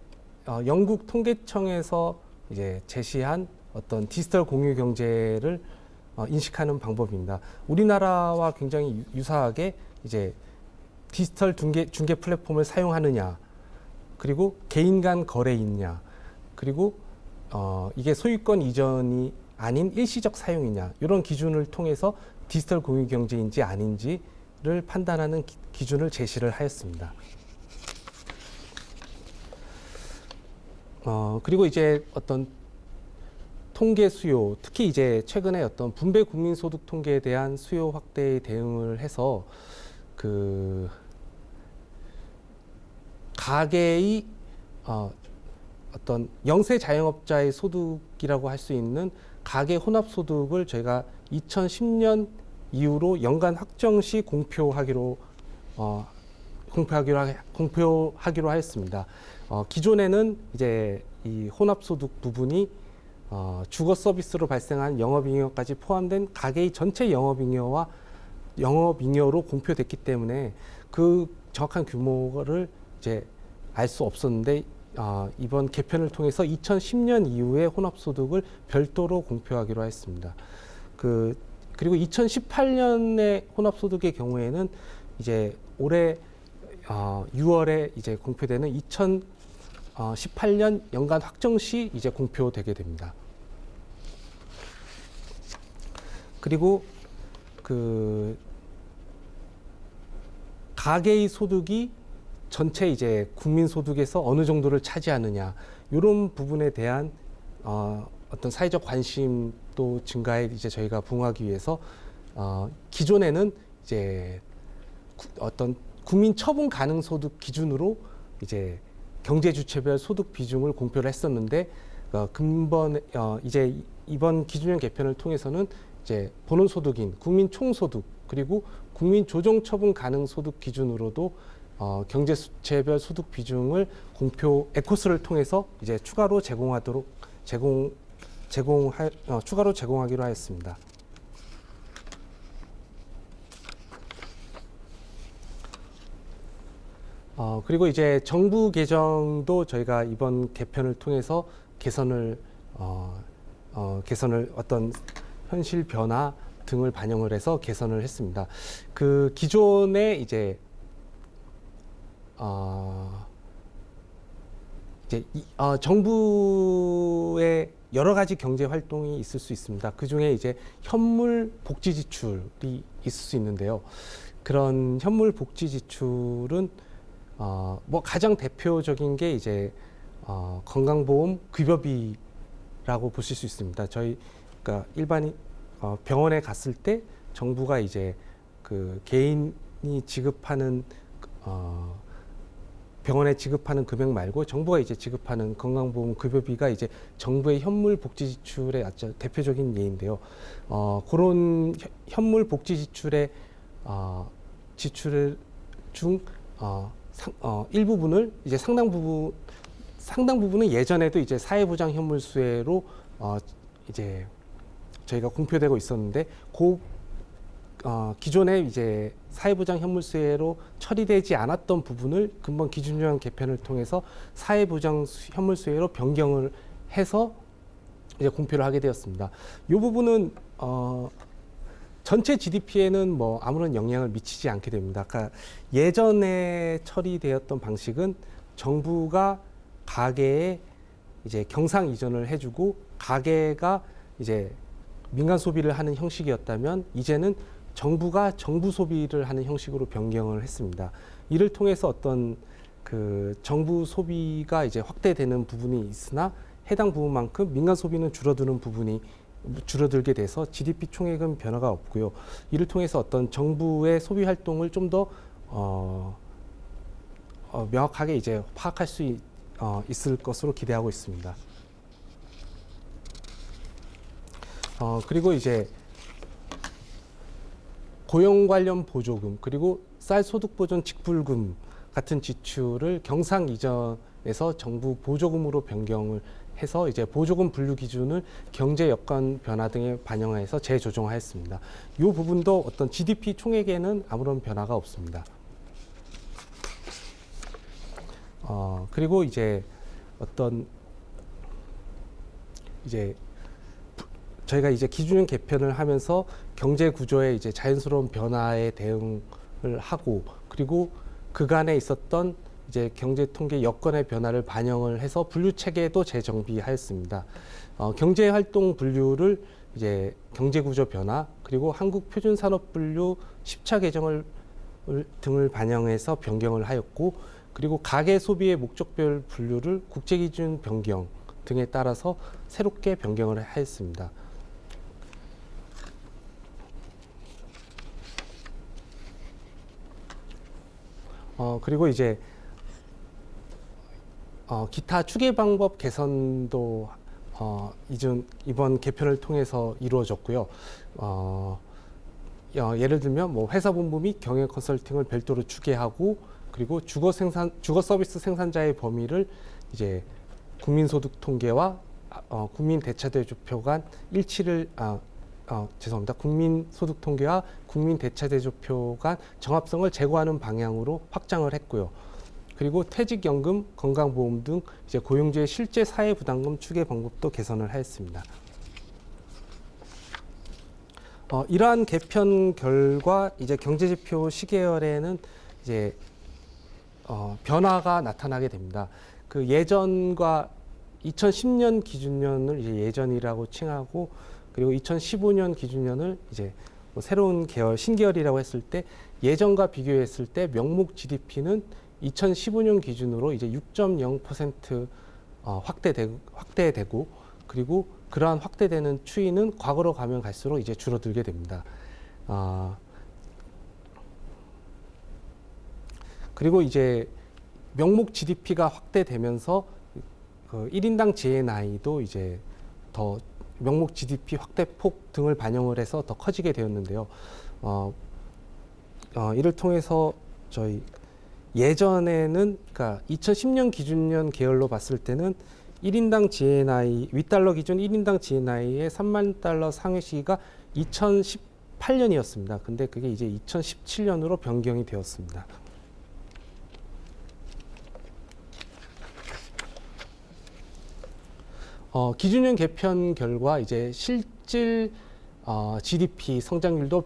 영국 통계청에서 이제 제시한 어떤 디지털 공유 경제를 인식하는 방법입니다. 우리나라와 굉장히 유사하게 이제 디지털 중개 플랫폼을 사용하느냐, 그리고 개인 간 거래 있냐, 그리고 이게 소유권 이전이 아닌 일시적 사용이냐 이런 기준을 통해서 디지털 공유 경제인지 아닌지를 판단하는 기준을 제시를 하였습니다. 그리고 이제 어떤 통계 수요, 특히 이제 최근에 어떤 분배 국민소득 통계에 대한 수요 확대에 대응을 해서 가계의 어떤 영세 자영업자의 소득이라고 할 수 있는 가계 혼합 소득을 저희가 2010년 이후로 연간 확정 시 공표하기로 하였습니다. 기존에는 이제 이 혼합 소득 부분이 주거 서비스로 발생한 영업잉여까지 포함된 가계의 전체 영업잉여로 공표됐기 때문에 그 정확한 규모를 이제 알 수 없었는데 이번 개편을 통해서 2010년 이후의 혼합소득을 별도로 공표하기로 했습니다. 그리고 2018년의 혼합소득의 경우에는 이제 올해 6월에 이제 공표되는 2018년 연간 확정 시 이제 공표되게 됩니다. 그리고 가계의 소득이 전체 이제 국민 소득에서 어느 정도를 차지하느냐 이런 부분에 대한 어떤 사회적 관심도 증가에 이제 저희가 부응하기 위해서 기존에는 이제 어떤 국민 처분 가능 소득 기준으로 이제 경제 주체별 소득 비중을 공표를 했었는데 근본 이제 이번 기준형 개편을 통해서는 이제 본원 소득인 국민 총소득 그리고 국민 조정 처분 가능 소득 기준으로도 경제 주체별 소득 비중을 공표 에코스를 통해서 이제 추가로 추가로 제공하기로 하였습니다. 그리고 이제 정부 개정도 저희가 이번 개편을 통해서 개선을 어떤 현실 변화 등을 반영을 해서 개선을 했습니다. 그 기존에 이제 정부의 여러 가지 경제 활동이 있을 수 있습니다. 그 중에 이제 현물 복지 지출이 있을 수 있는데요. 그런 현물 복지 지출은 뭐 가장 대표적인 게 이제 건강보험 급여비라고 보실 수 있습니다. 저희가 일반인 병원에 갔을 때 정부가 이제 그 개인이 지급하는 병원에 지급하는 금액 말고 정부가 이제 지급하는 건강보험 급여비가 이제 정부의 현물 복지 지출의 아주 대표적인 예인데요. 그런 현물 복지 지출의 지출 중 일부분을 이제 상당 부분은 예전에도 이제 사회보장 현물수혜로 이제 저희가 공표되고 있었는데 기존에 이제 사회보장 현물수혜로 처리되지 않았던 부분을 근본 기준형 개편을 통해서 사회보장 현물수혜로 변경을 해서 이제 공표를 하게 되었습니다. 이 부분은 전체 GDP에는 뭐 아무런 영향을 미치지 않게 됩니다. 그러니까 예전에 처리되었던 방식은 정부가 가계에 이제 경상 이전을 해주고 가계가 이제 민간 소비를 하는 형식이었다면 이제는 정부가 정부 소비를 하는 형식으로 변경을 했습니다. 이를 통해서 어떤 그 정부 소비가 이제 확대되는 부분이 있으나 해당 부분만큼 민간 소비는 줄어들게 돼서 GDP 총액은 변화가 없고요. 이를 통해서 어떤 정부의 소비 활동을 좀 더 명확하게 이제 파악할 수 있을 것으로 기대하고 있습니다. 그리고 이제 고용 관련 보조금 그리고 쌀 소득 보전 직불금 같은 지출을 경상 이전에서 정부 보조금으로 변경을 해서 이제 보조금 분류 기준을 경제 여건 변화 등에 반영해서 재조정하였습니다. 이 부분도 어떤 GDP 총액에는 아무런 변화가 없습니다. 그리고 이제 어떤 이제 저희가 이제 기준형 개편을 하면서 경제 구조의 이제 자연스러운 변화에 대응을 하고 그리고 그간에 있었던 이제 경제 통계 여건의 변화를 반영을 해서 분류 체계도 재정비하였습니다. 경제 활동 분류를 이제 경제 구조 변화 그리고 한국 표준 산업 분류 10차 개정을 등을 반영해서 변경을 하였고 그리고 가계 소비의 목적별 분류를 국제 기준 변경 등에 따라서 새롭게 변경을 하였습니다. 그리고 이제 기타 추계 방법 개선도 이번 개편을 통해서 이루어졌고요. 예를 들면 뭐 회사 본부 및 경영 컨설팅을 별도로 추계하고 그리고 주거 서비스 생산자의 범위를 이제 국민소득 통계와 국민 대차대조표 간 일치를 죄송합니다. 국민소득 통계와 국민 대차대조표 간 정합성을 제고하는 방향으로 확장을 했고요. 그리고 퇴직연금, 건강보험 등 이제 고용주의 실제 사회부담금 추계 방법도 개선을 하였습니다. 이러한 개편 결과 이제 경제지표 시계열에는 이제 변화가 나타나게 됩니다. 그 예전과 2010년 기준년을 이제 예전이라고 칭하고 그리고 2015년 기준년을 이제 뭐 새로운 계열, 신계열이라고 했을 때 예전과 비교했을 때 명목 GDP는 2015년 기준으로 이제 6.0% 확대되고 그리고 그러한 확대되는 추이는 과거로 가면 갈수록 이제 줄어들게 됩니다. 그리고 이제 명목 GDP가 확대되면서 그 1인당 GNI도 이제 더 명목 GDP 확대폭 등을 반영을 해서 더 커지게 되었는데요. 이를 통해서 저희 예전에는 그러니까 2010년 기준년 계열로 봤을 때는 1인당 GNI 윗달러 기준 1인당 GNI의 3만 달러 상회 시기가 2018년이었습니다. 근데 그게 이제 2017년으로 변경이 되었습니다. 기준년 개편 결과 이제 실질 GDP 성장률도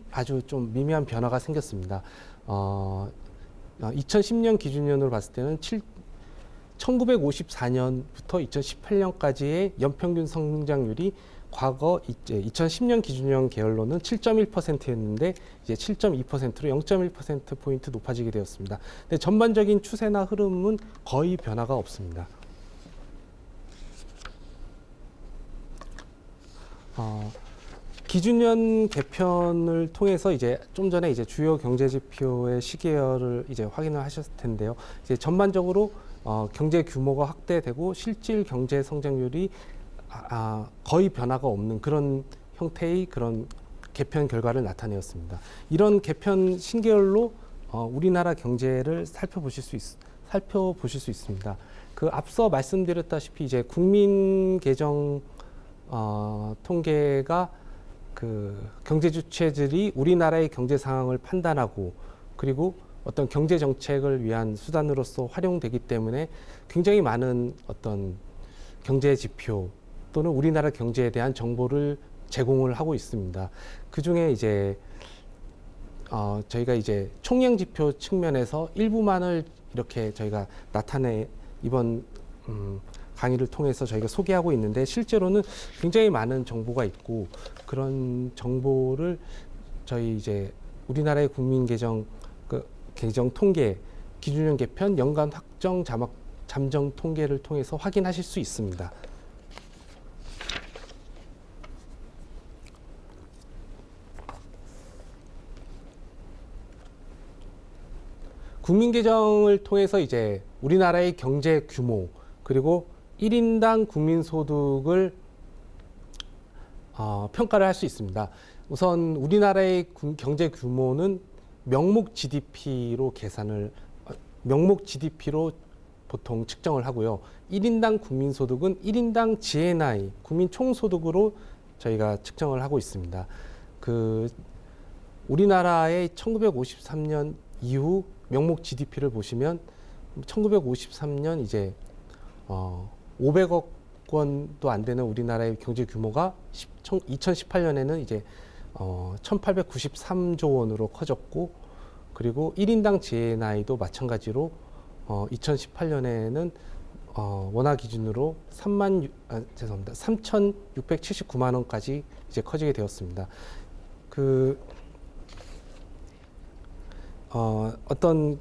아주 좀 미미한 변화가 생겼습니다. 2010년 기준년으로 봤을 때는 1954년부터 2018년까지의 연평균 성장률이 과거 이제 2010년 기준년 계열로는 7.1%였는데 이제 7.2%로 0.1% 포인트 높아지게 되었습니다. 근데 전반적인 추세나 흐름은 거의 변화가 없습니다. 기준년 개편을 통해서 이제 좀 전에 이제 주요 경제 지표의 시계열을 이제 확인을 하셨을 텐데요. 이제 전반적으로 경제 규모가 확대되고 실질 경제 성장률이 거의 변화가 없는 그런 형태의 그런 개편 결과를 나타내었습니다. 이런 개편 신계열로 우리나라 경제를 살펴보실 수 있습니다. 그 앞서 말씀드렸다시피 이제 국민 계정 통계가 그 경제 주체들이 우리나라의 경제 상황을 판단하고 그리고 어떤 경제 정책을 위한 수단으로서 활용되기 때문에 굉장히 많은 어떤 경제 지표 또는 우리나라 경제에 대한 정보를 제공을 하고 있습니다. 그 중에 이제 저희가 이제 총량 지표 측면에서 일부만을 이렇게 저희가 이번 강의를 통해서 저희가 소개하고 있는데 실제로는 굉장히 많은 정보가 있고 그런 정보를 저희 이제 우리나라의 국민 계정 계정 통계 기준년 개편 연간 확정 잠정 통계를 통해서 확인하실 수 있습니다. 국민 계정을 통해서 이제 우리나라의 경제 규모 그리고 1인당 국민 소득을 평가를 할 수 있습니다. 우선 우리나라의 경제 규모는 명목 GDP로 보통 측정을 하고요. 1인당 국민 소득은 1인당 GNI 국민 총소득으로 저희가 측정을 하고 있습니다. 우리나라의 1953년 이후 명목 GDP를 보시면 1953년 이제 500억 원도 안 되는 우리나라의 경제 규모가 2018년에는 이제 1893조 원으로 커졌고 그리고 1인당 GNI도 마찬가지로 2018년에는 원화 기준으로 3,679만 원까지 이제 커지게 되었습니다. 어떤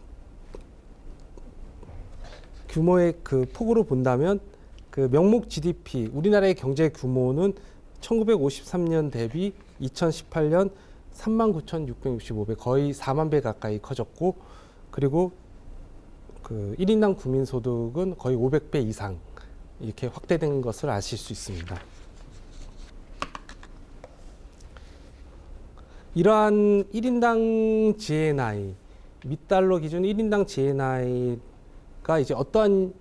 규모의 그 폭으로 본다면 그 명목 GDP 우리나라의 경제 규모는 1953년 대비 2018년 39,665배 거의 4만 배 가까이 커졌고 그리고 그 1인당 국민 소득은 거의 500배 이상 이렇게 확대된 것을 아실 수 있습니다. 이러한 1인당 GNI 윗달러 기준 1인당 GNI가 이제 어떠한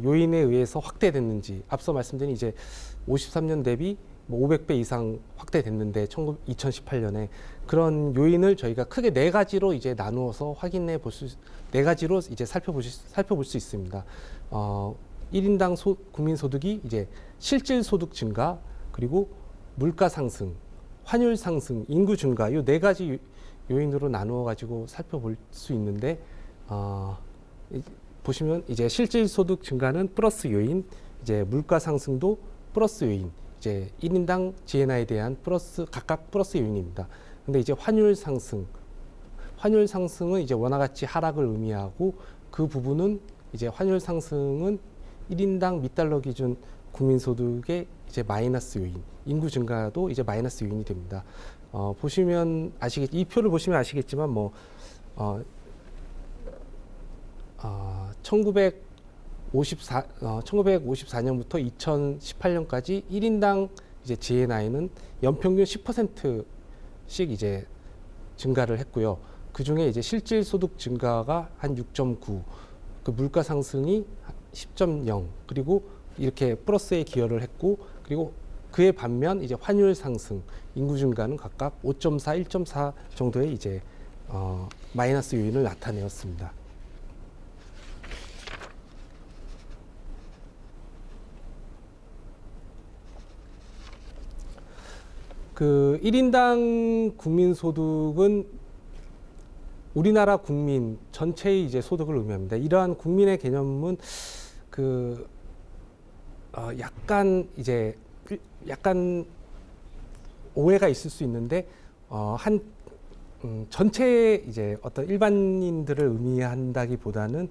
요인에 의해서 확대됐는지 앞서 말씀드린 이제 53년 대비 500배 이상 확대됐는데 2018년에 그런 요인을 저희가 크게 네 가지로 이제 나누어서 네 가지로 이제 살펴볼 수 있습니다. 1인당 국민 소득이 이제 실질 소득 증가 그리고 물가 상승, 환율 상승, 인구 증가 이 네 가지 요인으로 나누어 가지고 살펴볼 수 있는데 보시면 이제 실질 소득 증가는 플러스 요인, 이제 물가 상승도 플러스 요인, 이제 1인당 GNI에 대한 각각 플러스 요인입니다. 근데 이제 환율 환율 상승은 이제 원화 가치 하락을 의미하고 그 부분은 이제 환율 상승은 1인당 미달러 기준 국민소득의 이제 마이너스 요인, 인구 증가도 이제 마이너스 요인이 됩니다. 보시면 이 표를 보시면 아시겠지만 1954년부터 2018년까지 1인당 이제 GNI는 연평균 10%씩 이제 증가를 했고요. 그 중에 이제 실질 소득 증가가 한 6.9, 그 물가 상승이 10.0, 그리고 이렇게 플러스에 기여를 했고, 그리고 그에 반면 이제 환율 상승, 인구 증가는 각각 5.4, 1.4 정도의 이제 마이너스 요인을 나타내었습니다. 그 1인당 국민소득은 우리나라 국민 전체의 이제 소득을 의미합니다. 이러한 국민의 개념은 약간 오해가 있을 수 있는데 전체 이제 어떤 일반인들을 의미한다기보다는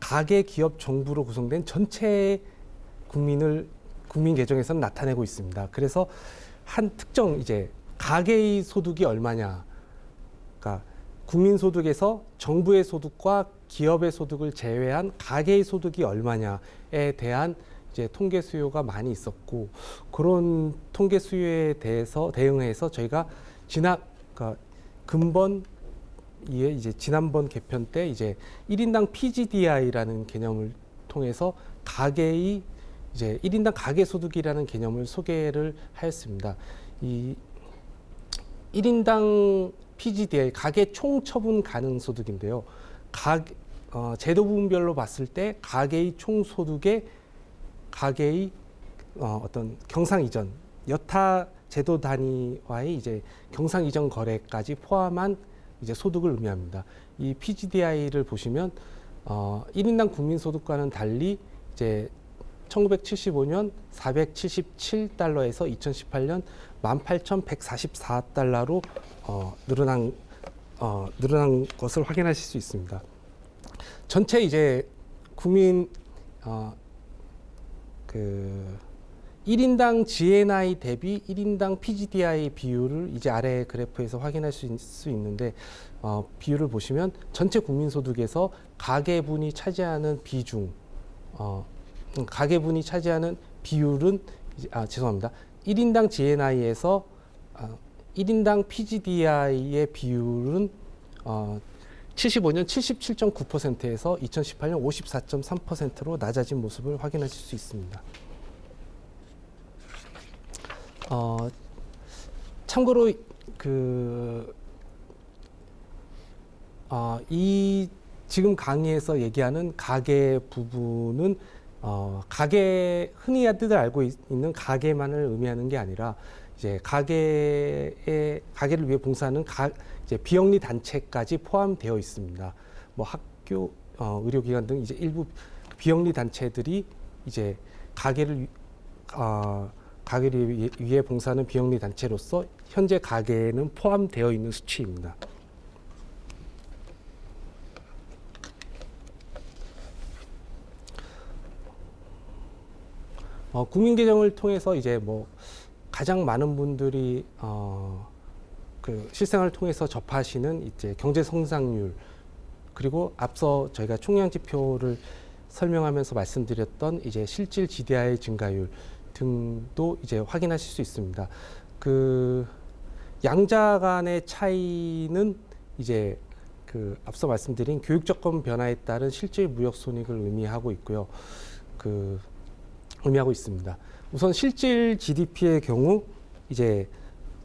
가계, 기업, 정부로 구성된 전체 국민 계정에서는 나타내고 있습니다. 그래서 한 특정 이제 가계의 소득이 얼마냐, 그러니까 국민 소득에서 정부의 소득과 기업의 소득을 제외한 가계의 소득이 얼마냐에 대한 이제 통계 수요가 많이 있었고, 그런 통계 수요에 대해서 대응해서 저희가 지난번 개편 때 이제 1인당 PGDI라는 개념을 통해서 가계의 이제 1인당 가계 소득이라는 개념을 소개를 하였습니다. 이 1인당 PGDI, 가계 총 처분 가능 소득인데요. 제도 부분별로 봤을 때 가계의 총 소득에 가계의 어떤 경상 이전, 여타 제도 단위와의 이제 경상 이전 거래까지 포함한 이제 소득을 의미합니다. 이 PGDI를 보시면 1인당 국민 소득과는 달리 이제 1975년 477달러에서 2018년 18,144달러로 늘어난 것을 확인하실 수 있습니다. 전체 이제 국민 1인당 GNI 대비 1인당 PGDI 비율을 이제 아래 그래프에서 확인할 수 있는데, 비율을 보시면 전체 국민 소득에서 가계분이 차지하는 비율은 1인당 GNI에서 1인당 PGDI의 비율은 75년 77.9%에서 2018년 54.3%로 낮아진 모습을 확인하실 수 있습니다. 참고로 이 지금 강의에서 얘기하는 가계 부분은 흔히들 알고 있는 가계만을 의미하는 게 아니라 이제 가계를 위해 봉사하는 이제 비영리 단체까지 포함되어 있습니다. 뭐 학교, 의료기관 등 이제 일부 비영리 단체들이 이제 가계를 위해 봉사하는 비영리 단체로서 현재 가계에는 포함되어 있는 수치입니다. 국민 계정을 통해서 이제 뭐 가장 많은 분들이 그 실생활을 통해서 접하시는 이제 경제 성장률, 그리고 앞서 저희가 총량 지표를 설명하면서 말씀드렸던 이제 실질 GDI 증가율 등도 이제 확인하실 수 있습니다. 그 양자 간의 차이는 이제 그 앞서 말씀드린 교육 조건 변화에 따른 실질 무역 손익을 의미하고 있습니다. 우선 실질 GDP의 경우 이제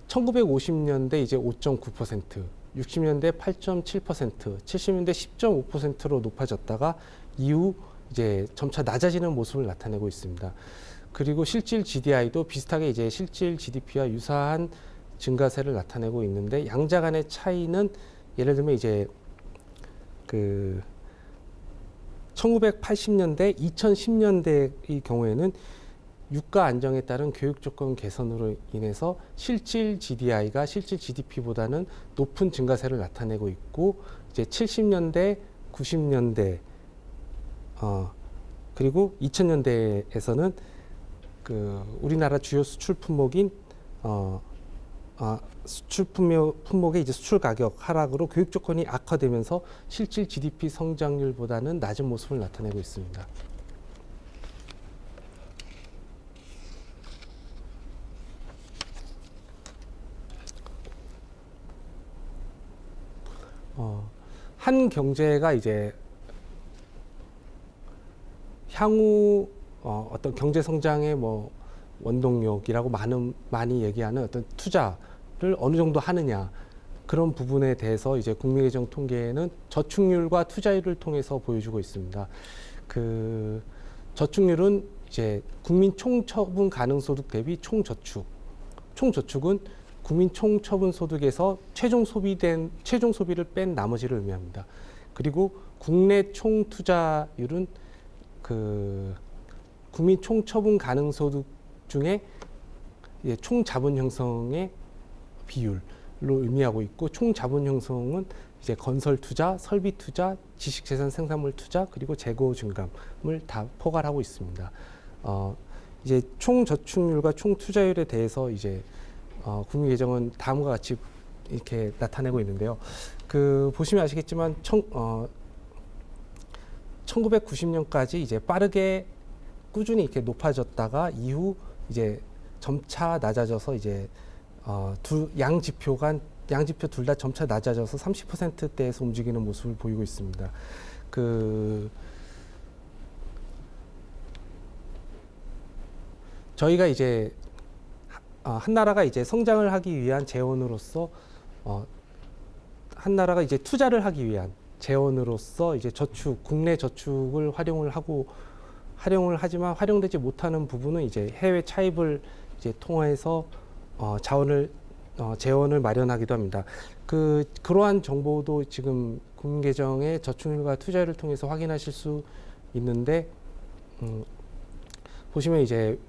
1950년대 이제 5.9%, 60년대 8.7%, 70년대 10.5%로 높아졌다가 이후 이제 점차 낮아지는 모습을 나타내고 있습니다. 그리고 실질 GDI도 비슷하게 이제 실질 GDP와 유사한 증가세를 나타내고 있는데, 양자 간의 차이는 예를 들면 이제 그 1980년대, 2010년대의 경우에는 유가 안정에 따른 교육 조건 개선으로 인해서 실질 GDI가 실질 GDP보다는 높은 증가세를 나타내고 있고, 이제 70년대, 90년대, 그리고 2000년대에서는 그 우리나라 주요 수출 품목인 수출 품목의 이제 수출 가격 하락으로 교육 조건이 악화되면서 실질 GDP 성장률보다는 낮은 모습을 나타내고 있습니다. 한 경제가 이제 향후 어떤 경제 성장의 뭐 원동력이라고 많이 얘기하는 어떤 투자를 어느 정도 하느냐, 그런 부분에 대해서 이제 국민계정 통계에는 저축률과 투자율을 통해서 보여주고 있습니다. 그 저축률은 이제 국민 총처분 가능 소득 대비 총저축은 국민 총처분 소득에서 최종 소비를 뺀 나머지를 의미합니다. 그리고 국내 총투자율은 그 국민 총처분 가능 소득 중에 총 자본 형성의 비율로 의미하고 있고, 총 자본 형성은 이제 건설 투자, 설비 투자, 지식재산 생산물 투자, 그리고 재고 증감을 다 포괄하고 있습니다. 이제 총 저축률과 총 투자율에 대해서 이제 국민계정은 다음과 같이 이렇게 나타내고 있는데요. 그 보시면 아시겠지만 1990년까지 이제 빠르게 꾸준히 이렇게 높아졌다가 이후 이제 점차 낮아져서 이제 양지표 둘 다 점차 낮아져서 30%대에서 움직이는 모습을 보이고 있습니다. 저희가 이제 한 나라가 이제 성장을 하기 위한 재원으로서 한 나라가 이제 투자를 하기 위한 재원으로서 이제 국내 저축을 활용을 하지만 활용되지 못하는 부분은 이제 해외 차입을 이제 통해서 재원을 마련하기도 합니다. 그러한 정보도 지금 국민계정의 저축률과 투자율을 통해서 확인하실 수 있는데, 보시면 이제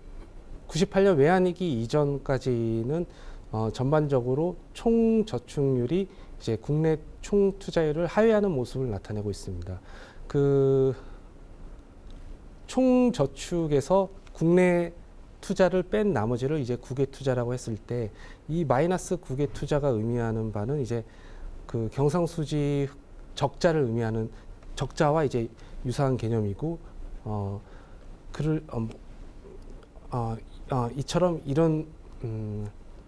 98년 외환위기 이전까지는 전반적으로 총 저축률이 이제 국내 총 투자율을 하회하는 모습을 나타내고 있습니다. 총 저축에서 국내 투자를 뺀 나머지를 이제 국외 투자라고 했을 때, 이 마이너스 국외 투자가 의미하는 바는 이제 그 경상수지 적자를 의미하는 적자와 이제 유사한 개념이고, 이처럼 이런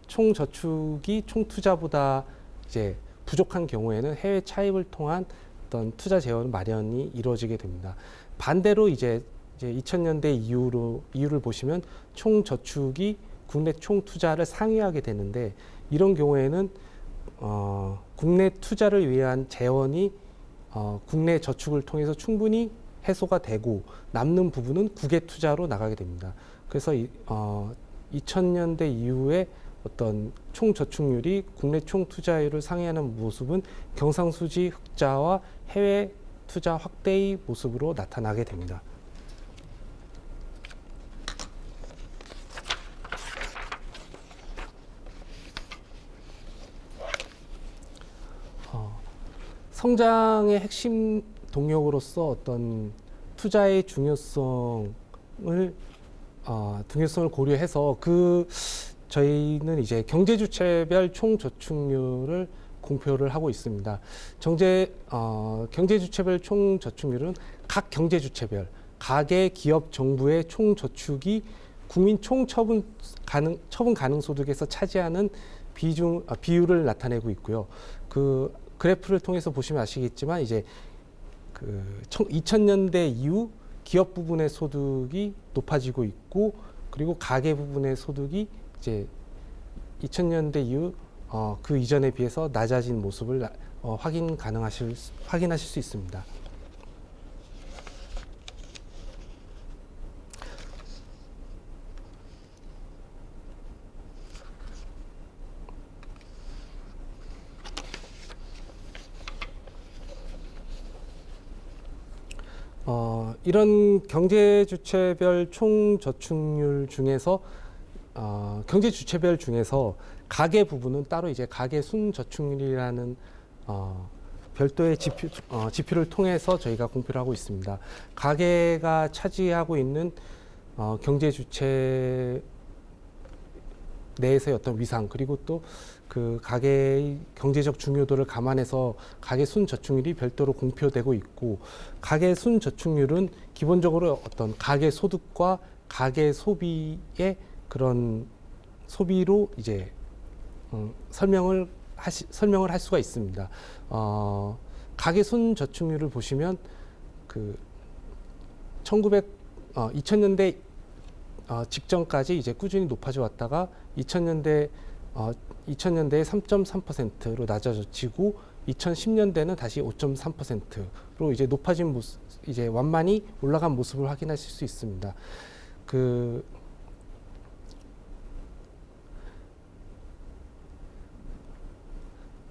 총 저축이 총 투자보다 이제 부족한 경우에는 해외 차입을 통한 어떤 투자 재원 마련이 이루어지게 됩니다. 반대로 이제 2000년대 이후를 보시면 총 저축이 국내 총 투자를 상회하게 되는데, 이런 경우에는 국내 투자를 위한 재원이 국내 저축을 통해서 충분히 해소가 되고 남는 부분은 국외 투자로 나가게 됩니다. 그래서 2000년대 이후에 어떤 총 저축률이 국내 총 투자율을 상회하는 모습은 경상수지 흑자와 해외 투자 확대의 모습으로 나타나게 됩니다. 성장의 핵심 동력으로서 어떤 투자의 중요성을 고려해서 저희는 이제 경제 주체별 총 저축률을 공표를 하고 있습니다. 경제 주체별 총 저축률은 각 경제 주체별, 가계, 기업, 정부의 총 저축이 국민 총 처분 가능 소득에서 차지하는 비율을 나타내고 있고요. 그래프를 통해서 보시면 아시겠지만 이제 2000년대 이후 기업 부분의 소득이 높아지고 있고, 그리고 가계 부분의 소득이 이제 2000년대 이후 그 이전에 비해서 낮아진 모습을 확인하실 수 있습니다. 이런 경제 주체별 총 저축률 중에서 경제 주체별 중에서 가계 부분은 따로 이제 가계 순 저축률이라는 별도의 지표를 통해서 저희가 공표를 하고 있습니다. 가계가 차지하고 있는 경제 주체 내에서의 어떤 위상, 그리고 또 그 가계의 경제적 중요도를 감안해서 가계 순 저축률이 별도로 공표되고 있고, 가계 순 저축률은 기본적으로 어떤 가계 소득과 가계 소비의 그런 소비로 이제 설명을 할 수가 있습니다. 가계 순 저축률을 보시면 그 2000년대 직전까지 이제 꾸준히 높아져 왔다가 2000년대에 3.3%로 낮아지고 2010년대는 다시 5.3%로 이제 높아진 모습, 이제 완만히 올라간 모습을 확인하실 수 있습니다. 그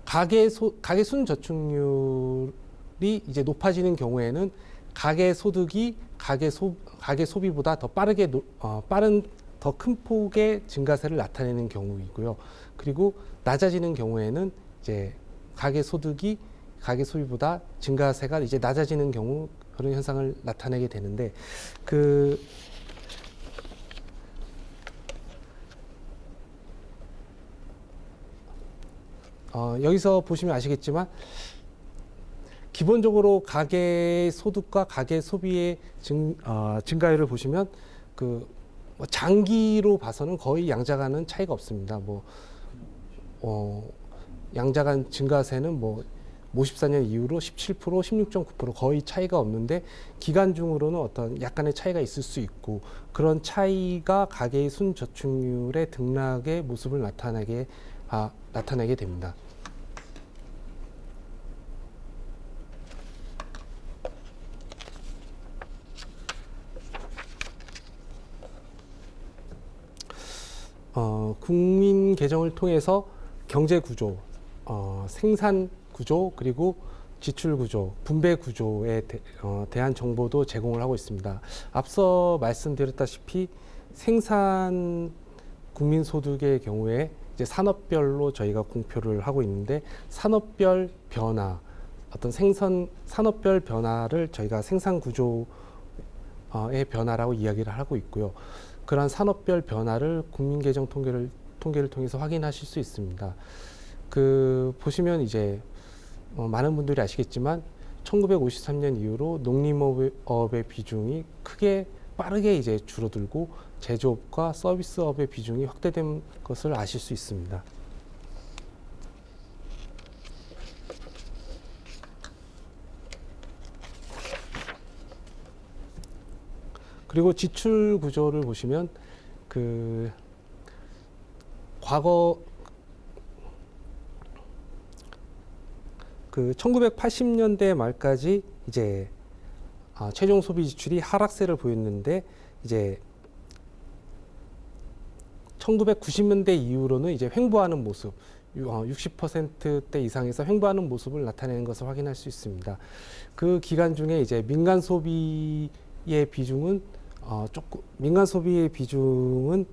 가계 순 저축률이 이제 높아지는 경우에는 가계 소득이 가계 소비보다 더 빠르게 빠른 더 큰 폭의 증가세를 나타내는 경우이고요. 그리고 낮아지는 경우에는 이제 가계 소득이 가계 소비보다 증가세가 이제 낮아지는 경우, 그런 현상을 나타내게 되는데, 여기서 보시면 아시겠지만 기본적으로 가계 소득과 가계 소비의 증가율을 보시면 뭐 장기로 봐서는 거의 양자간은 차이가 없습니다. 양자간 증가세는 뭐 54년 이후로 17%, 16.9% 거의 차이가 없는데, 기간 중으로는 어떤 약간의 차이가 있을 수 있고, 그런 차이가 가계의 순 저축률의 등락의 모습을 나타내게 됩니다. 국민 계정을 통해서 경제 구조, 생산 구조, 그리고 지출 구조, 분배 구조에 대한 정보도 제공을 하고 있습니다. 앞서 말씀드렸다시피 생산 국민 소득의 경우에 이제 산업별로 저희가 공표를 하고 있는데, 산업별 변화, 어떤 산업별 변화를 저희가 생산 구조의 변화라고 이야기를 하고 있고요. 그러한 산업별 변화를 국민계정 통계를 통해서 확인하실 수 있습니다. 보시면 이제 많은 분들이 아시겠지만 1953년 이후로 농림업의 비중이 빠르게 이제 줄어들고 제조업과 서비스업의 비중이 확대된 것을 아실 수 있습니다. 그리고 지출 구조를 보시면 과거 1980년대 말까지 이제 최종 소비 지출이 하락세를 보였는데, 이제 1990년대 이후로는 이제 횡보하는 모습, 60%대 이상에서 횡보하는 모습을 나타내는 것을 확인할 수 있습니다. 그 기간 중에 이제 민간 소비의 비중은 민간 소비의 비중은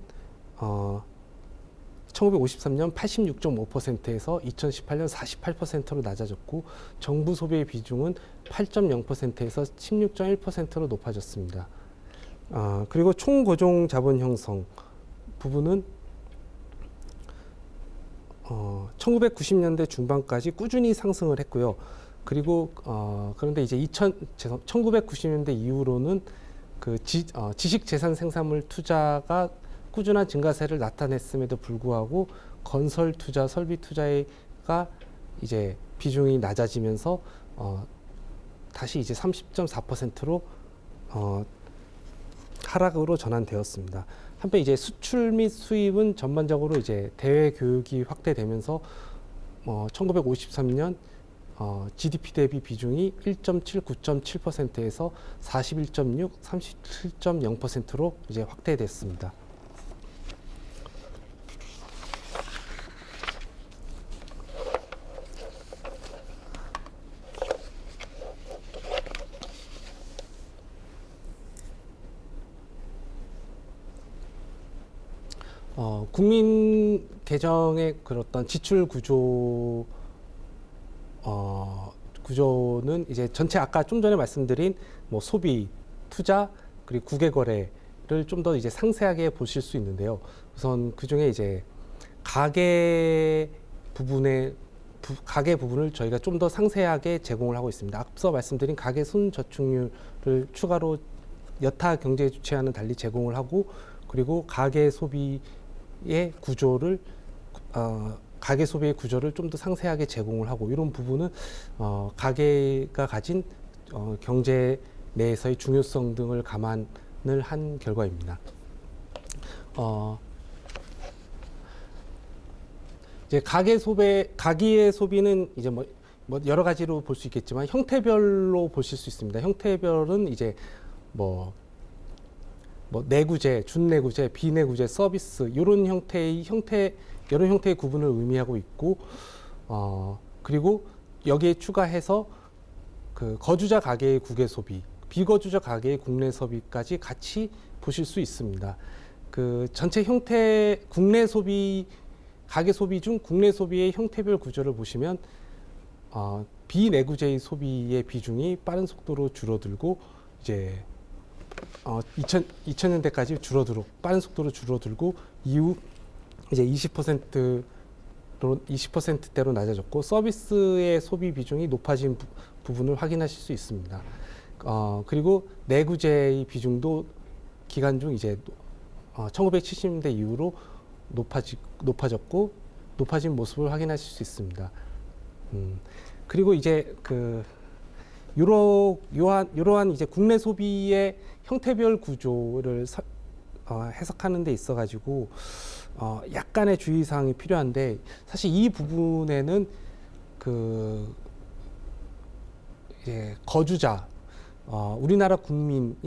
1953년 86.5%에서 2018년 48%로 낮아졌고, 정부 소비의 비중은 8.0%에서 16.1%로 높아졌습니다. 그리고 총고정 자본 형성 부분은 1990년대 중반까지 꾸준히 상승을 했고요. 그리고 그런데 이제 1990년대 이후로는 지식 재산 생산물 투자가 꾸준한 증가세를 나타냈음에도 불구하고 건설 투자, 설비 투자가 이제 비중이 낮아지면서 다시 이제 30.4%로 하락으로 전환되었습니다. 한편 이제 수출 및 수입은 전반적으로 이제 대외 교육이 확대되면서 1953년 GDP 대비 비중이 1.7, 9.7%에서 41.6, 37.0%로 이제 확대됐습니다. 국민 계정의 그런 어떤 지출 구조는 이제 전체 아까 좀 전에 말씀드린 뭐 소비, 투자, 그리고 국외거래를 좀 더 이제 상세하게 보실 수 있는데요. 우선 그 중에 이제 가계 부분을 저희가 좀 더 상세하게 제공을 하고 있습니다. 앞서 말씀드린 가계 순저축률을 추가로 여타 경제 주체와는 달리 제공을 하고, 그리고 가계 소비의 구조를 좀 더 상세하게 제공을 하고, 이런 부분은 가계가 가진 경제 내에서의 중요성 등을 감안을 한 결과입니다. 이제 가계의 소비는 이제 뭐 여러 가지로 볼 수 있겠지만 형태별로 보실 수 있습니다. 형태별은 이제 뭐 내구재, 준내구재, 비내구재, 서비스 이런 형태의 구분을 의미하고 있고, 그리고 여기에 추가해서 그 거주자 가계의 국외 소비, 비거주자 가계의 국내 소비까지 같이 보실 수 있습니다. 그 전체 형태 국내 소비 가계 소비 중 국내 소비의 형태별 구조를 보시면 비내구재의 소비의 비중이 빠른 속도로 줄어들고 이제 2000년대까지 빠른 속도로 줄어들고 이후 이제 20%대로 낮아졌고, 서비스의 소비 비중이 높아진 부분을 확인하실 수 있습니다. 그리고 내구재의 비중도 기간 중 이제 1970년대 이후로 높아졌고 높아진 모습을 확인하실 수 있습니다. 그리고 이제 이러한 이제 국내 소비의 형태별 구조를 해석하는 데 있어 가지고 약간의 주의사항이 필요한데, 사실 이 부분에는 이제 거주자, 우리나라 국민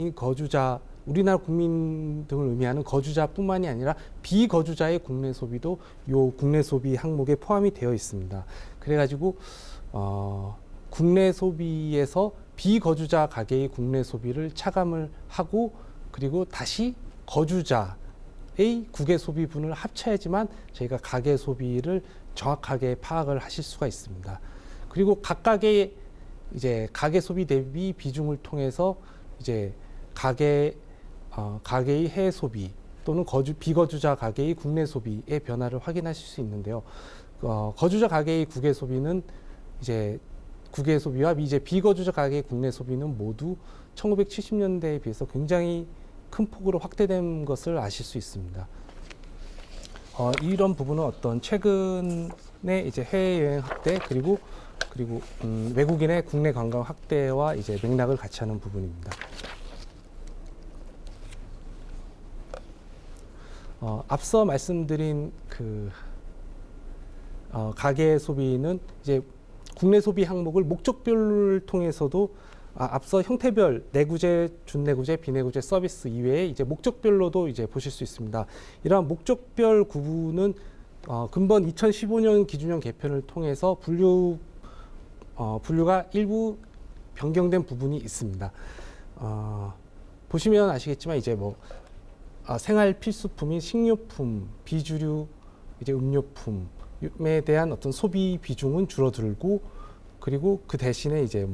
등을 의미하는 거주자뿐만이 아니라 비거주자의 국내 소비도 요 국내 소비 항목에 포함이 되어 있습니다. 그래가지고 국내 소비에서 비거주자 가계의 국내 소비를 차감을 하고, 그리고 다시 거주자의 국외 소비분을 합쳐야지만 저희가 가계 소비를 정확하게 파악을 하실 수가 있습니다. 그리고 각각의 이제 가계 소비 대비 비중을 통해서 이제 가계의 해외 소비 또는 비거주자 가계의 국내 소비의 변화를 확인하실 수 있는데요. 거주자 가계의 국외 소비는 이제 국외 소비와 이제 비거주자 가계의 국내 소비는 모두 1970년대에 비해서 굉장히 큰 폭으로 확대된 것을 아실 수 있습니다. 이런 부분은 어떤 최근에 이제 해외여행 확대 그리고 외국인의 국내 관광 확대와 이제 맥락을 같이 하는 부분입니다. 앞서 말씀드린 가계 소비는 이제 국내 소비 항목을 목적별을 통해서도 앞서 형태별 내구재, 준내구재, 비내구재, 서비스 이외에 이제 목적별로도 이제 보실 수 있습니다. 이러한 목적별 구분은 근본 2015년 기준형 개편을 통해서 분류가 일부 변경된 부분이 있습니다. 보시면 아시겠지만 이제 생활 필수품인 식료품, 비주류, 이제 음료품에 대한 어떤 소비 비중은 줄어들고, 그리고 그 대신에 이제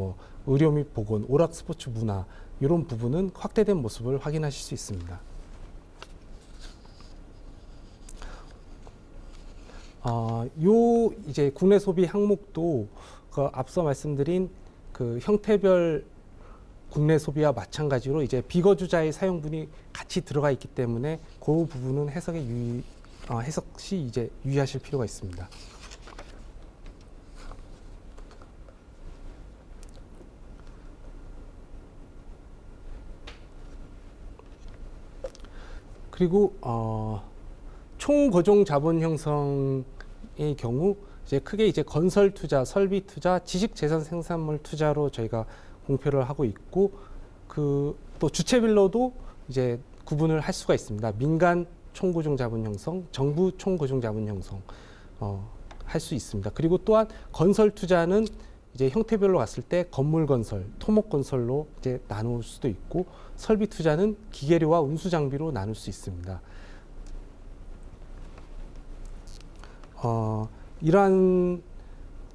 의료 및 보건, 오락 스포츠 문화 이런 부분은 확대된 모습을 확인하실 수 있습니다. 이제 국내 소비 항목도 앞서 말씀드린 형태별 국내 소비와 마찬가지로 이제 비거주자의 사용분이 같이 들어가 있기 때문에 그 부분은 해석 시 이제 유의하실 필요가 있습니다. 그리고 총고정 자본 형성의 경우 이제 크게 이제 건설 투자, 설비 투자, 지식 재산 생산물 투자로 저희가 공표를 하고 있고, 또 주체별로도 이제 구분을 할 수가 있습니다. 민간 총고정 자본 형성, 정부 총고정 자본 형성 할 수 있습니다. 그리고 또한 건설 투자는 이제 형태별로 갔을 때 건물 건설, 토목 건설로 이제 나눌 수도 있고, 설비 투자는 기계료와 운수 장비로 나눌 수 있습니다. 이러한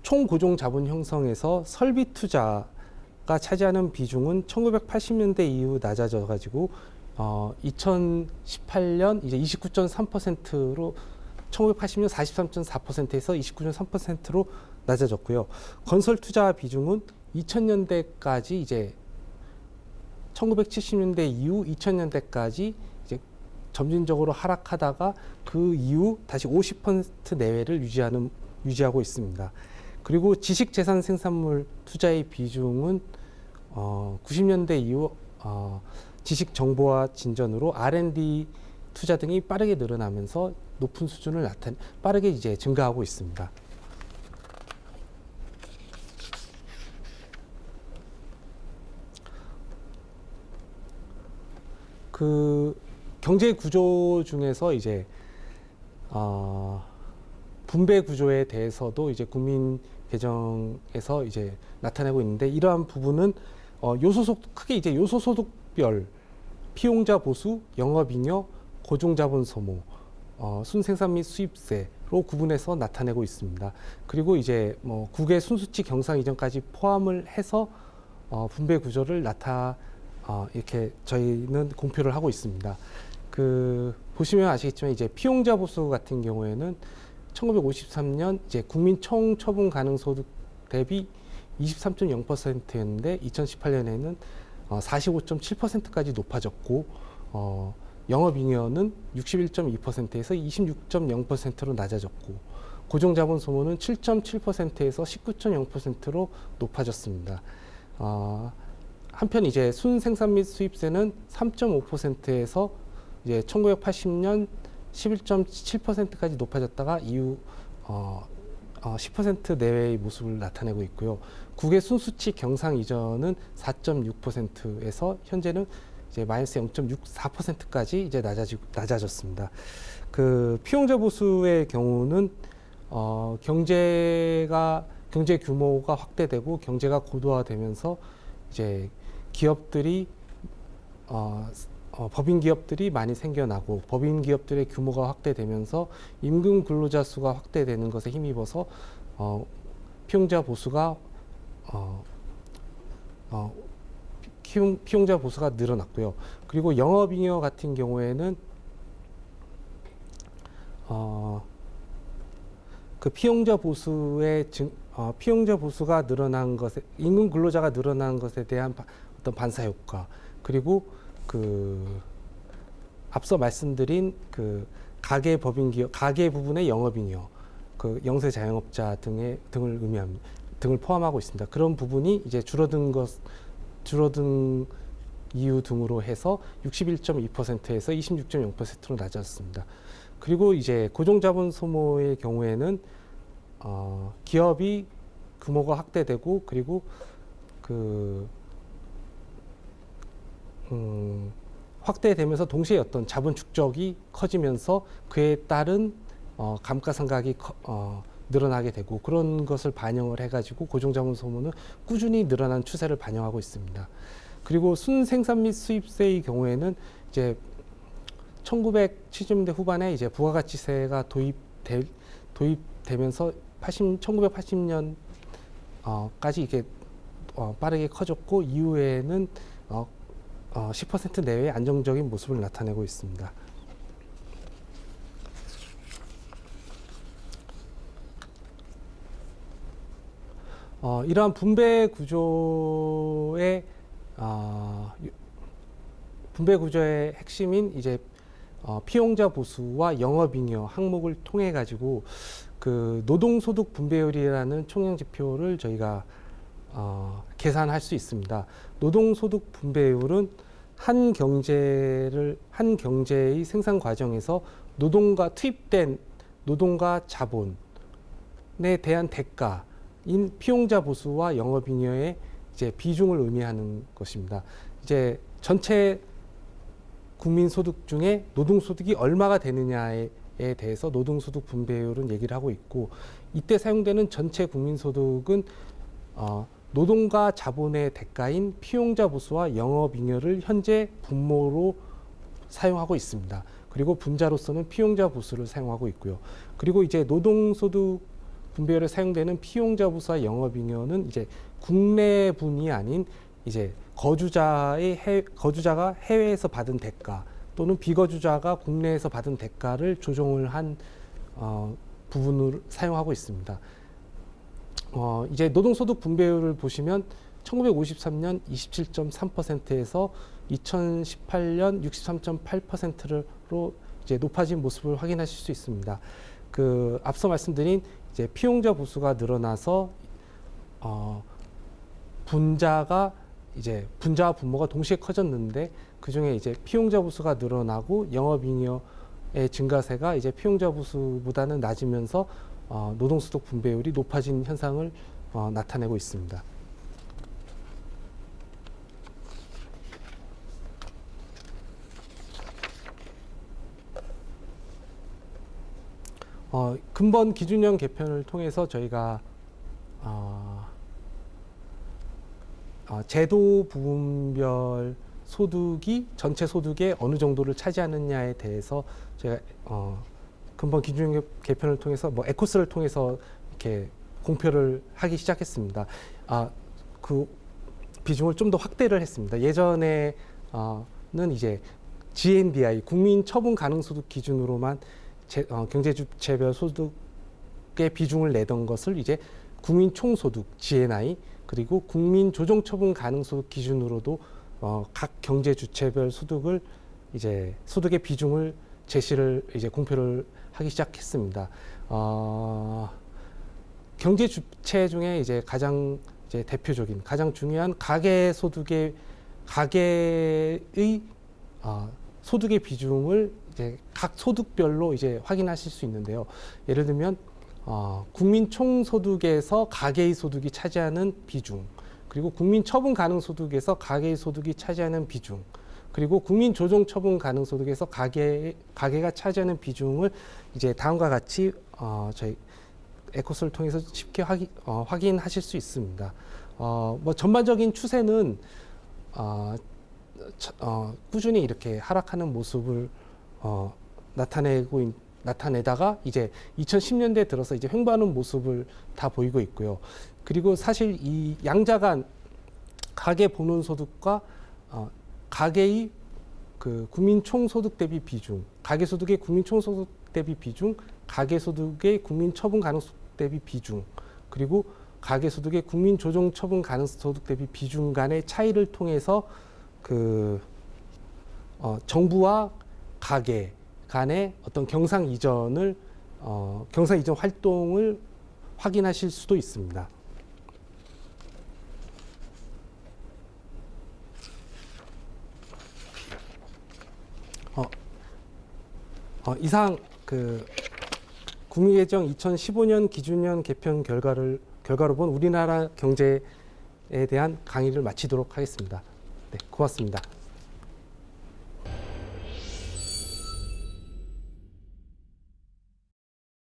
총 고정 자본 형성에서 설비 투자가 차지하는 비중은 1980년대 이후 낮아져 가지고 2018년 이제 29.3%로 1980년 43.4%에서 29.3%로 낮아졌고요. 건설 투자 비중은 2000년대까지 이제 1970년대 이후 2000년대까지 이제 점진적으로 하락하다가 그 이후 다시 50% 내외를 유지하고 있습니다. 그리고 지식재산 생산물 투자의 비중은 90년대 이후 지식 정보화 진전으로 R&D 투자 등이 빠르게 늘어나면서 높은 수준을 빠르게 이제 증가하고 있습니다. 그 경제 구조 중에서 이제 분배 구조에 대해서도 이제 국민 개정에서 이제 나타내고 있는데, 이러한 부분은 크게 이제 요소소득별 피용자 보수, 영업잉여, 고정자본 소모, 순생산 및 수입세로 구분해서 나타내고 있습니다. 그리고 이제 뭐 국외 순수치 경상 이전까지 포함을 해서 분배 구조를 이렇게 저희는 공표를 하고 있습니다. 보시면 아시겠지만 이제 피용자 보수 같은 경우에는 1953년 이제 국민 총 처분 가능 소득 대비 23.0%였는데 2018년에는 45.7%까지 높아졌고, 영업잉여는 61.2%에서 26.0%로 낮아졌고, 고정자본 소모는 7.7%에서 19.0%로 높아졌습니다. 한편 이제 순생산 및 수입세는 3.5%에서 이제 1980년 11.7%까지 높아졌다가 이후 10% 내외의 모습을 나타내고 있고요. 국외 순수치 경상 이전은 4.6%에서 현재는 이제 마이너스 0.64%까지 이제 낮아졌습니다. 피용자 보수의 경우는 경제 규모가 확대되고 경제가 고도화되면서 이제 기업들이 법인 기업들이 많이 생겨나고 법인 기업들의 규모가 확대되면서 임금 근로자 수가 확대되는 것에 힘입어서 피용자 보수가 늘어났고요. 그리고 영업잉여 같은 경우에는 피용자 보수가 늘어난 것에, 임금 근로자가 늘어난 것에 대한 어떤 반사 효과, 그리고 앞서 말씀드린 가계 법인 기업, 가계 부분의 영업잉여, 영세 자영업자 등을 포함하고 있습니다. 그런 부분이 이제 줄어든 이유 등으로 해서 61.2%에서 26.0%로 낮았습니다. 그리고 이제 고정자본 소모의 경우에는 기업이 규모가 확대되고, 그리고 확대되면서 동시에 어떤 자본 축적이 커지면서 그에 따른 감가상각이 늘어나게 되고, 그런 것을 반영을 해가지고 고정자본 소모는 꾸준히 늘어난 추세를 반영하고 있습니다. 그리고 순생산 및 수입세의 경우에는 이제 1970년대 후반에 이제 부가가치세가 도입되면서 1980년까지 이게 빠르게 커졌고, 이후에는 10% 내외의 안정적인 모습을 나타내고 있습니다. 이러한 분배 구조의 핵심인 이제 피용자 보수와 영업잉여 항목을 통해 가지고 노동소득 분배율이라는 총량 지표를 저희가 계산할 수 있습니다. 노동소득 분배율은 한 경제의 생산 과정에서 투입된 노동과 자본에 대한 대가인 피용자 보수와 영업잉여의 이제 비중을 의미하는 것입니다. 이제 전체 국민 소득 중에 노동소득이 얼마가 되느냐에 대해서 노동소득 분배율은 얘기를 하고 있고, 이때 사용되는 전체 국민소득은 노동과 자본의 대가인 피용자 보수와 영업잉여를 현재 분모로 사용하고 있습니다. 그리고 분자로서는 피용자 부수를 사용하고 있고요. 그리고 이제 노동소득 분배율에 사용되는 피용자 부수와 영업잉여는 이제 국내분이 아닌 이제 거주자가 해외에서 받은 대가 또는 비거주자가 국내에서 받은 대가를 조정을 한 부분을 사용하고 있습니다. 이제 노동소득 분배율을 보시면 1953년 27.3%에서 2018년 63.8%로 이제 높아진 모습을 확인하실 수 있습니다. 그 앞서 말씀드린 이제 피용자 부수가 늘어나서 분자와 분모가 동시에 커졌는데 그 중에 이제 피용자 부수가 늘어나고 영업잉여의 증가세가 이제 피용자 부수보다는 낮으면서 노동소득 분배율이 높아진 현상을 나타내고 있습니다. 근본 기준형 개편을 통해서 저희가 제도 부분별 소득이 전체 소득의 어느 정도를 차지하느냐에 대해서 제가 근본 기준형 개편을 통해서 에코스를 통해서 이렇게 공표를 하기 시작했습니다. 그 비중을 좀 더 확대를 했습니다. 예전에는 이제 GNDI 국민 처분 가능 소득 기준으로만 경제주체별 소득의 비중을 내던 것을 이제 국민 총소득 GNI 그리고 국민 조정 처분 가능 소득 기준으로도 각 경제주체별 소득을 이제 소득의 비중을 제시를 이제 공표를 하기 시작했습니다. 경제 주체 중에 이제 가장 이제 대표적인 가장 중요한 가계의 소득의 비중을 이제 각 소득별로 이제 확인하실 수 있는데요. 예를 들면 국민 총소득에서 가계의 소득이 차지하는 비중, 그리고 국민 처분 가능 소득에서 가계의 소득이 차지하는 비중, 그리고 국민 조정 처분 가능 소득에서 가계가 차지하는 비중을 이제 다음과 같이 저희 에코스를 통해서 쉽게 확인하실 수 있습니다. 전반적인 추세는 꾸준히 이렇게 하락하는 모습을 나타내다가 이제 2010년대 들어서 이제 횡보하는 모습을 다 보이고 있고요. 그리고 사실 이 양자간 가계 본원 소득과 가계의 그 국민 총소득 대비 비중, 가계 소득의 국민 총소득 대비 비중, 가계 소득의 국민 처분 가능 소득 대비 비중, 그리고 가계 소득의 국민 조정 처분 가능 소득 대비 비중 간의 차이를 통해서 그 정부와 가계 간의 어떤 경상 이전 활동을 확인하실 수도 있습니다. 이상 그 국민개정 2015년 기준형 개편 결과로 본 우리나라 경제에 대한 강의를 마치도록 하겠습니다. 네, 고맙습니다.